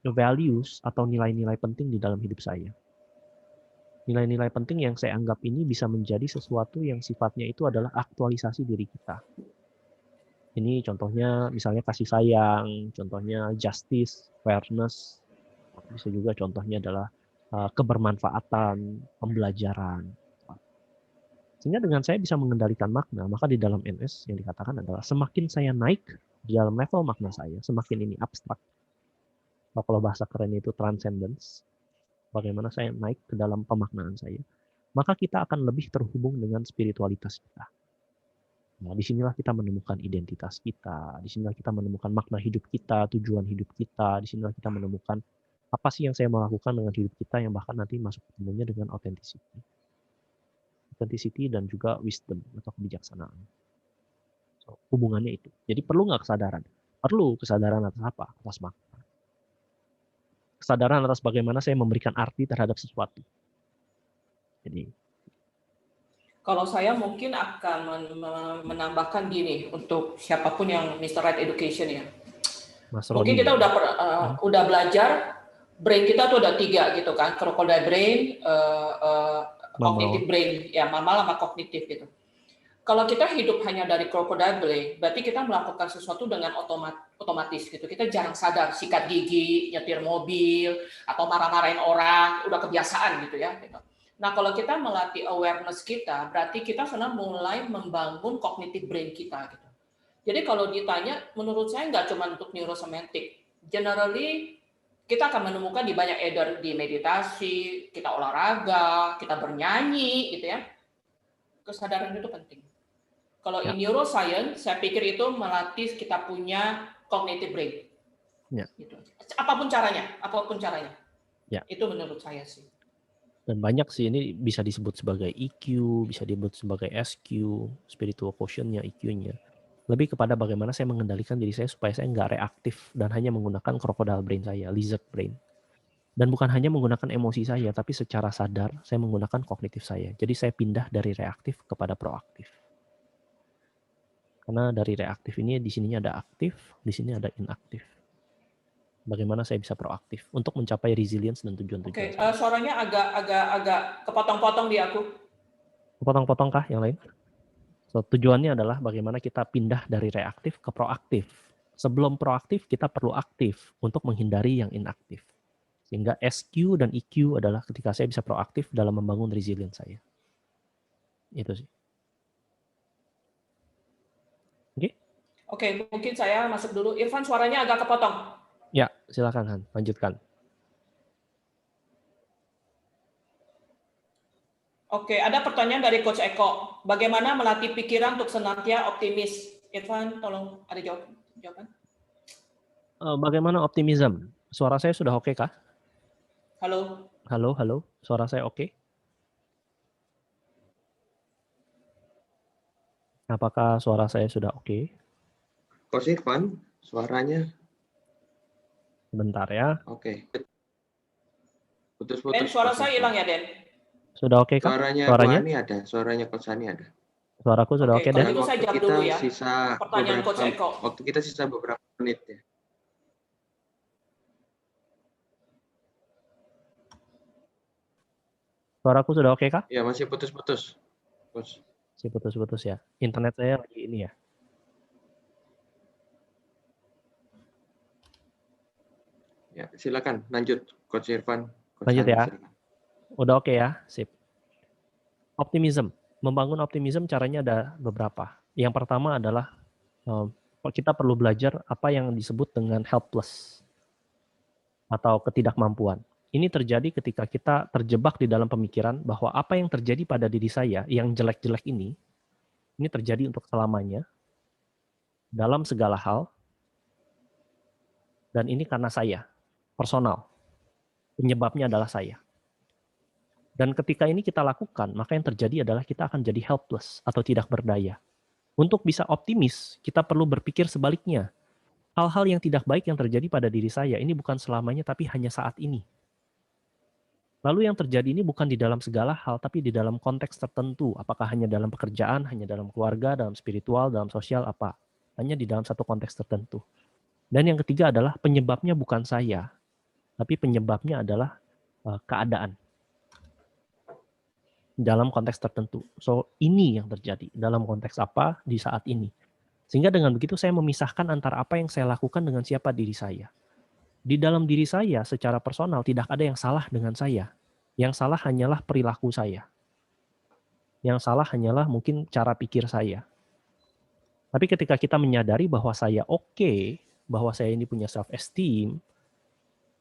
values atau nilai-nilai penting di dalam hidup saya. Nilai-nilai penting yang saya anggap ini bisa menjadi sesuatu yang sifatnya itu adalah aktualisasi diri kita. Ini contohnya misalnya kasih sayang, contohnya justice, fairness, bisa juga contohnya adalah kebermanfaatan, pembelajaran. Sehingga dengan saya bisa mengendalikan makna, maka di dalam NS yang dikatakan adalah semakin saya naik di dalam level makna saya, semakin ini abstrak. Kalau bahasa keren itu transcendence, bagaimana saya naik ke dalam pemaknaan saya, maka kita akan lebih terhubung dengan spiritualitas kita. Nah, disinilah kita menemukan identitas kita, disinilah kita menemukan makna hidup kita, tujuan hidup kita, disinilah kita menemukan apa sih yang saya melakukan dengan hidup kita yang bahkan nanti masuk ketemunya dengan authenticity. Authenticity dan juga wisdom atau kebijaksanaan. So, hubungannya itu. Jadi perlu nggak kesadaran? Perlu kesadaran atas apa? Atas makna. Kesadaran atas bagaimana saya memberikan arti terhadap sesuatu. Jadi Kalau saya mungkin akan menambahkan gini untuk siapapun yang Mr. Right Education ya. Mas Mungkin Roni. kita udah belajar brain kita tuh ada 3 gitu kan, crocodile brain, cognitive brain, ya mamal sama kognitif gitu. Kalau kita hidup hanya dari crocodile brain, berarti kita melakukan sesuatu dengan otomatis gitu. Kita jarang sadar, sikat gigi, nyetir mobil, atau marah-marahin orang, udah kebiasaan gitu ya. Gitu. Nah, kalau kita melatih awareness kita, berarti kita sedang mulai membangun cognitive brain kita. Gitu. Jadi kalau ditanya, menurut saya nggak cuma untuk neurosemantic. Generally, kita akan menemukan di banyak either di meditasi, kita olahraga, kita bernyanyi, gitu ya. Kesadaran itu penting. Kalau in neuroscience, saya pikir itu melatih kita punya cognitive brain. Ya. Gitu. Apapun caranya. Ya. Itu menurut saya sih. Dan banyak sih ini bisa disebut sebagai EQ, bisa disebut sebagai SQ, spiritual quotient-nya, EQ-nya. Lebih kepada bagaimana saya mengendalikan diri saya supaya saya nggak reaktif dan hanya menggunakan crocodile brain saya, lizard brain. Dan bukan hanya menggunakan emosi saya, tapi secara sadar saya menggunakan kognitif saya. Jadi saya pindah dari reaktif kepada proaktif. Karena dari reaktif ini di sini ada aktif, di sini ada inaktif. Bagaimana saya bisa proaktif untuk mencapai resilience dan tujuan-tujuan. Oke, suaranya agak kepotong-potong di aku. Kepotong-potong kah yang lain? So, tujuannya adalah bagaimana kita pindah dari reaktif ke proaktif. Sebelum proaktif, kita perlu aktif untuk menghindari yang inaktif. Sehingga SQ dan EQ adalah ketika saya bisa proaktif dalam membangun resilience saya. Itu sih. Oke? Oke, mungkin saya masuk dulu. Irfan, suaranya agak kepotong. Ya, silakan Han, lanjutkan. Oke, ada pertanyaan dari Coach Eko. Bagaimana melatih pikiran untuk senantiasa optimis? Irfan, tolong ada jawaban. Bagaimana optimism? Suara saya sudah oke kah? Halo. Halo. Suara saya oke? Apakah suara saya sudah oke? Coach Irfan, suaranya. Sebentar ya. Oke. Den, suara saya hilang ya, Den? Sudah oke kah? Suaranya Ani ada, suaranya Coach Ani ada. Suaraku sudah oke, Dan Dan? itu saya jawab dulu ya. Sisa pertanyaan Coach Eko. Waktu kita sisa beberapa menit ya. Suaraku sudah oke kah? Ya, masih putus-putus. Masih putus-putus ya. Internet saya lagi ini ya. Ya, silakan lanjut Coach Irfan. Lanjut ya. Udah oke ya, sip. Optimism. Membangun optimism caranya ada beberapa. Yang pertama adalah kita perlu belajar apa yang disebut dengan helpless atau ketidakmampuan. Ini terjadi ketika kita terjebak di dalam pemikiran bahwa apa yang terjadi pada diri saya yang jelek-jelek ini terjadi untuk selamanya dalam segala hal, dan ini karena saya, personal. Penyebabnya adalah saya. Dan ketika ini kita lakukan, maka yang terjadi adalah kita akan jadi helpless atau tidak berdaya. Untuk bisa optimis, kita perlu berpikir sebaliknya. Hal-hal yang tidak baik yang terjadi pada diri saya ini bukan selamanya, tapi hanya saat ini. Lalu yang terjadi ini bukan di dalam segala hal, tapi di dalam konteks tertentu. Apakah hanya dalam pekerjaan, hanya dalam keluarga, dalam spiritual, dalam sosial, apa? Hanya di dalam satu konteks tertentu. Dan yang ketiga adalah penyebabnya bukan saya, tapi penyebabnya adalah keadaan. Dalam konteks tertentu. So, ini yang terjadi. Dalam konteks apa di saat ini. Sehingga dengan begitu saya memisahkan antara apa yang saya lakukan dengan siapa diri saya. Di dalam diri saya secara personal tidak ada yang salah dengan saya. Yang salah hanyalah perilaku saya. Yang salah hanyalah mungkin cara pikir saya. Tapi ketika kita menyadari bahwa saya oke, bahwa saya ini punya self-esteem,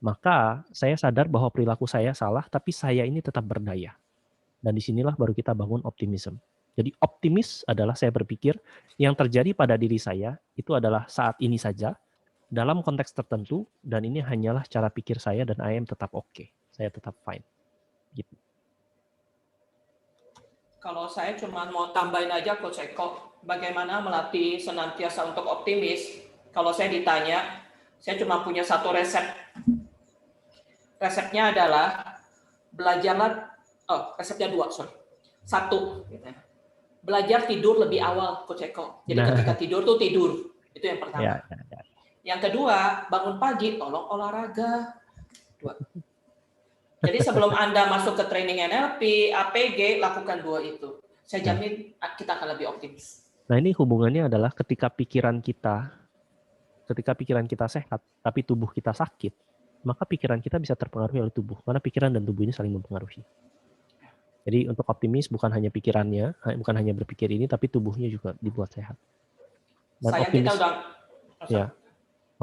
maka saya sadar bahwa perilaku saya salah, tapi saya ini tetap berdaya. Dan disinilah baru kita bangun optimism. Jadi optimis adalah saya berpikir yang terjadi pada diri saya itu adalah saat ini saja, dalam konteks tertentu, dan ini hanyalah cara pikir saya dan I am tetap oke. Saya tetap fine. Gitu. Kalau saya cuma mau tambahin aja Coach Eko, bagaimana melatih senantiasa untuk optimis. Kalau saya ditanya, saya cuma punya satu resep. Resepnya adalah belajarlah, resepnya 2, sorry. 1, gitu ya. belajar tidur lebih awal, Coach Eko. Jadi ketika tidur tuh tidur. Itu yang pertama. Ya. Yang kedua, bangun pagi, tolong olahraga. Jadi sebelum Anda masuk ke training NLP, APG, lakukan 2 itu. Saya jamin kita akan lebih optimis. Nah, ini hubungannya adalah ketika pikiran kita sehat, tapi tubuh kita sakit, maka pikiran kita bisa terpengaruhi oleh tubuh. Karena pikiran dan tubuh ini saling mempengaruhi. Jadi untuk optimis bukan hanya pikirannya, bukan hanya berpikir ini, tapi tubuhnya juga dibuat sehat. Dan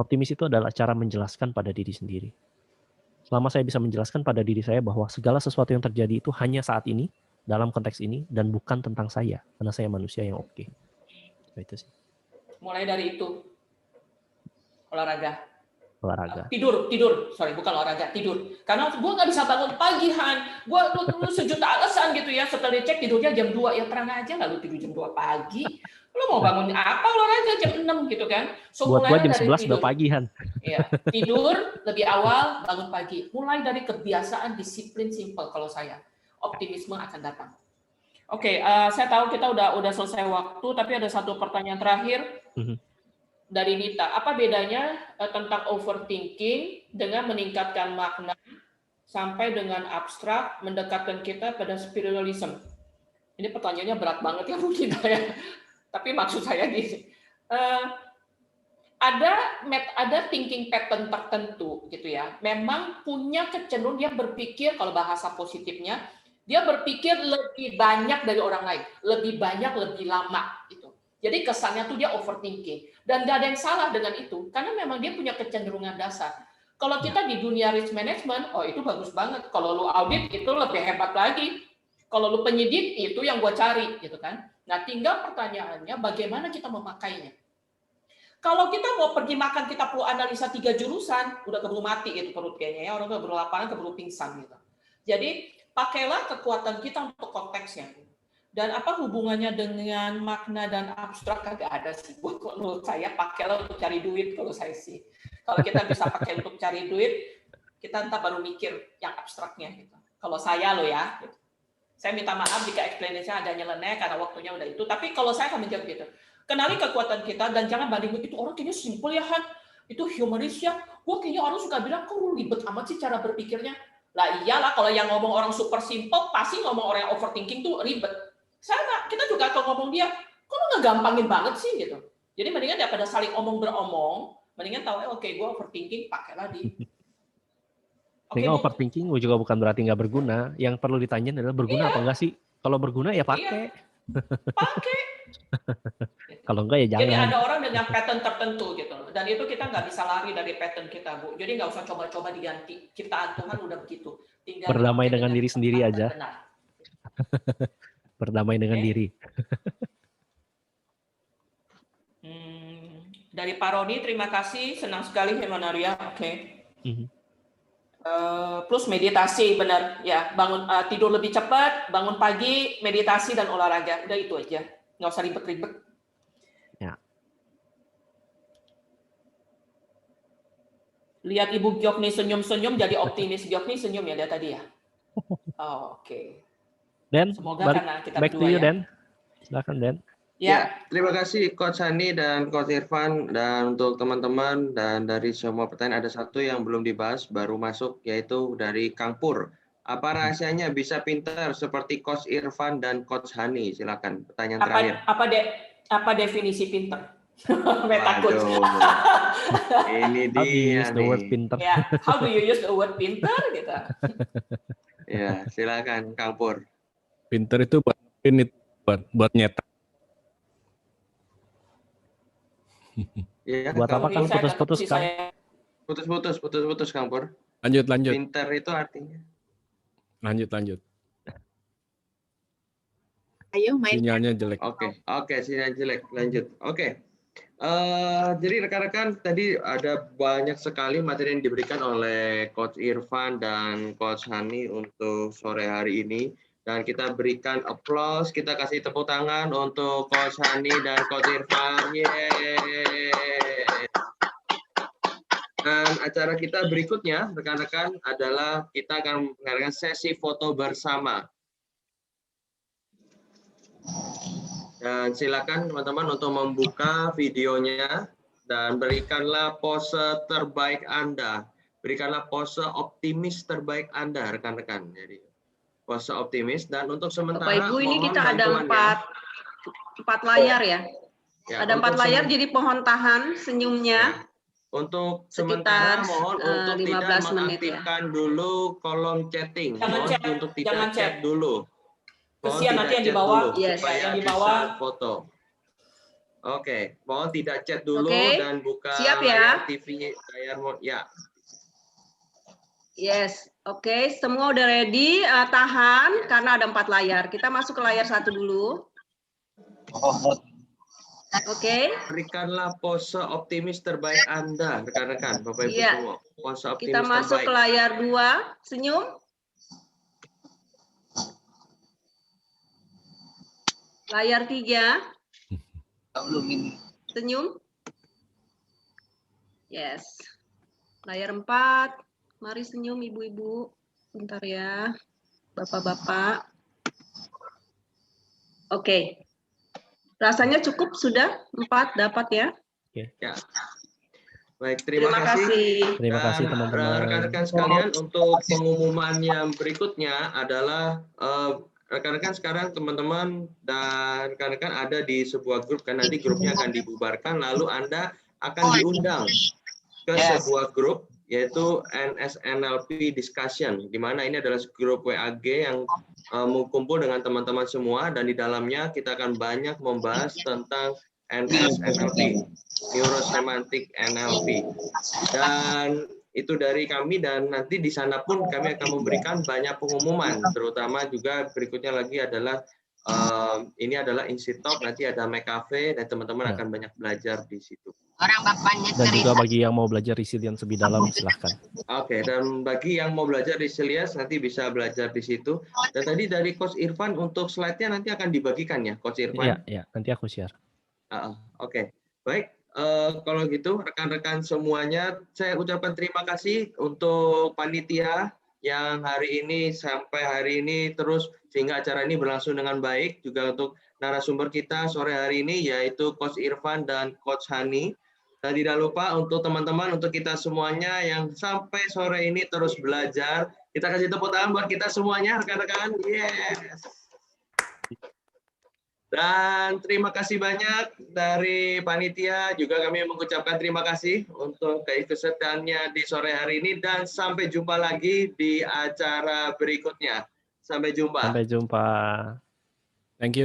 optimis itu adalah cara menjelaskan pada diri sendiri. Selama saya bisa menjelaskan pada diri saya bahwa segala sesuatu yang terjadi itu hanya saat ini, dalam konteks ini, dan bukan tentang saya, karena saya manusia yang oke. Itu sih. Mulai dari itu, olahraga. Tidur, sorry, bukan olahraga, tidur. Karena gue nggak bisa bangun pagi, Han. Gue dulu sejuta alasan gitu ya, setelah dicek tidurnya jam 2, ya terang aja lalu tidur jam 2 pagi. Lu mau bangun apa olahraga jam 6 gitu kan? So, buat gue jam 11 udah pagi, Han. Ya, tidur lebih awal, bangun pagi. Mulai dari kebiasaan disiplin simple kalau saya. Optimisme akan datang. Oke, saya tahu kita udah selesai waktu, tapi ada satu pertanyaan terakhir. Dari Nita, apa bedanya tentang overthinking dengan meningkatkan makna sampai dengan abstrak mendekatkan kita pada spiritualism? Ini pertanyaannya berat banget ya mungkin ya. Tapi maksud saya gini, ada thinking pattern tertentu gitu ya. Memang punya kecenderungan dia berpikir, kalau bahasa positifnya, dia berpikir lebih banyak dari orang lain, lebih banyak, lebih lama gitu. Jadi kesannya tuh dia overthinking. Dan nggak ada yang salah dengan itu, karena memang dia punya kecenderungan dasar. Kalau kita di dunia risk management, oh itu bagus banget. Kalau lu audit, itu lebih hebat lagi. Kalau lu penyidik, itu yang gua cari, gitu kan. Nah, tinggal pertanyaannya, bagaimana kita memakainya. Kalau kita mau pergi makan, kita perlu analisa 3 jurusan, udah keburu mati itu perut kayaknya ya, orang keburu laparan, keburu pingsan gitu. Jadi, pakailah kekuatan kita untuk konteksnya. Dan apa hubungannya dengan makna dan abstrak? Kagak ada sih. Menurut saya pakailah untuk cari duit kalau saya sih. Kalau kita bisa pakai untuk cari duit, kita entah baru mikir yang abstraknya gitu. Kalau saya loh ya, gitu. Saya minta maaf jika explanation ada nyeleneh karena waktunya udah itu. Tapi kalau saya akan menjawab gitu. Kenali kekuatan kita dan jangan bandingin itu orang kayaknya simpel ya Han. Itu humoris ya. Gue kayaknya orang suka bilang kok lu ribet amat sih cara berpikirnya. Lah iyalah kalau yang ngomong orang super simple pasti ngomong orang yang overthinking tuh ribet. Kita juga akan ngomong dia, kok lu ngegampangin banget sih gitu. Jadi mendingan daripada saling omong-beromong, mendingan tahu oke, gue overthinking, pakailah di. Overthinking juga bukan berarti nggak berguna. Yang perlu ditanyain adalah berguna apa enggak sih? Kalau berguna ya pakai. Pakai. Kalau enggak ya jangan. Jadi ada orang dengan pattern tertentu gitu. Dan itu kita nggak bisa lari dari pattern kita, Bu. Jadi nggak usah coba-coba diganti. Ciptaan Tuhan udah begitu. Tinggal berdamai dengan diri sendiri aja. Berdamai dengan diri. Dari Pak Roni, terima kasih. Senang sekali Hemanaria. Oke. Plus meditasi, benar. Ya, bangun tidur lebih cepat, bangun pagi, meditasi dan olahraga. Udah itu aja. Nggak usah ribet-ribet. Ya. Lihat Ibu Gyokni senyum-senyum, jadi optimis. Gyokni senyum ya, dia tadi ya? Oke. Dan semoga karena kita back to you, Dan. Silakan, Dan. Ya, terima kasih Coach Hani dan Coach Irfan, dan untuk teman-teman dan dari semua pertanyaan ada satu yang belum dibahas baru masuk, yaitu dari Kang Pur. Apa rahasianya bisa pintar seperti Coach Irfan dan Coach Hani? Silakan pertanyaan terakhir. Apa definisi pintar? Takut. Ini dia nih. Pintar. Ya, how do you use the word pintar gitu? Ya, silakan Kang Pur. Pinter itu buat nyetak. Ya, buat apa kan putus-putus kan? Putus-putus Kang Pur. Lanjut. Pinter itu artinya. Lanjut. Ayo main. Sinyalnya jelek. Oke, sinyal jelek. Lanjut. Oke. Jadi rekan-rekan tadi ada banyak sekali materi yang diberikan oleh Coach Irfan dan Coach Hani untuk sore hari ini. Dan kita berikan applause, kita kasih tepuk tangan untuk Coach Hani dan Coach Irfan. Yeay. Dan acara kita berikutnya, rekan-rekan, adalah kita akan mengadakan sesi foto bersama. Dan silakan teman-teman untuk membuka videonya dan berikanlah pose terbaik Anda. Berikanlah pose optimis terbaik Anda, rekan-rekan. Jadi pose optimis, dan untuk sementara Bapak Ibu, ini mohon kita ada bantuannya. empat layar ya. Ya, Ada 4 untuk layar, jadi pohon tahan senyumnya. Ya. Untuk Sekitar, sementara mohon untuk 15 tidak menit ya. mengaktifkan dulu kolom chatting. Jangan Mohon chat, untuk tidak jangan chat chat. dulu. Mohon Kesian nanti tidak yang di chat bawah, dulu, Yes. supaya yang di bisa bawah. foto. Oke, mohon tidak chat dulu Oke, dan buka siap ya? layar TV, layar ya. Yes, oke, semua udah ready. Tahan karena ada 4 layar. Kita masuk ke layar 1 dulu. Oke, Berikanlah pose optimis terbaik Anda, rekan-rekan, Bapak Ibu Iya. semua. Pose optimis kita masuk terbaik. ke layar 2. Senyum. Layar 3. Senyum. Yes. Layar 4. Mari senyum ibu-ibu. Bentar ya. Bapak-bapak. Oke. Rasanya cukup sudah 4 dapat ya? Ya. Baik, terima kasih. Terima kasih Dan, teman-teman. rekan-rekan sekalian, untuk pengumuman yang berikutnya adalah rekan-rekan sekarang teman-teman dan rekan-rekan ada di sebuah grup, kan nanti grupnya akan dibubarkan, lalu Anda akan diundang ke sebuah grup yaitu NSNLP Discussion, di mana ini adalah grup WAG yang mengumpul dengan teman-teman semua, dan di dalamnya kita akan banyak membahas tentang NSNLP, Neurosemantic NLP. Dan itu dari kami, dan nanti di sana pun kami akan memberikan banyak pengumuman, terutama juga berikutnya lagi adalah ini adalah Insitalk, nanti ada McCafe, dan teman-teman akan banyak belajar di situ. Orang bapaknya Dan juga bagi yang mau belajar resilience lebih dalam, silahkan. Oke, dan bagi yang mau belacer resilience nanti bisa belajar di situ. Dan tadi dari Coach Irfan untuk slide-nya nanti akan dibagikan ya, Coach Irfan? Iya, nanti aku share. Oke, baik. Kalau gitu rekan-rekan semuanya, saya ucapkan terima kasih untuk panitia yang hari ini sampai hari ini terus sehingga acara ini berlangsung dengan baik. Juga untuk narasumber kita sore hari ini yaitu Coach Irfan dan Coach Hani. Dan tidak lupa untuk teman-teman, untuk kita semuanya yang sampai sore ini terus belajar, kita kasih tepuk tangan buat kita semuanya, rekan-rekan. Yes. Dan terima kasih banyak dari panitia, juga kami mengucapkan terima kasih untuk keikutsertaannya di sore hari ini, dan sampai jumpa lagi di acara berikutnya. Sampai jumpa. Sampai jumpa. Thank you.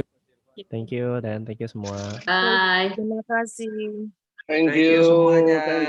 Thank you, dan thank you semua. Bye. Terima kasih. Thank you semuanya.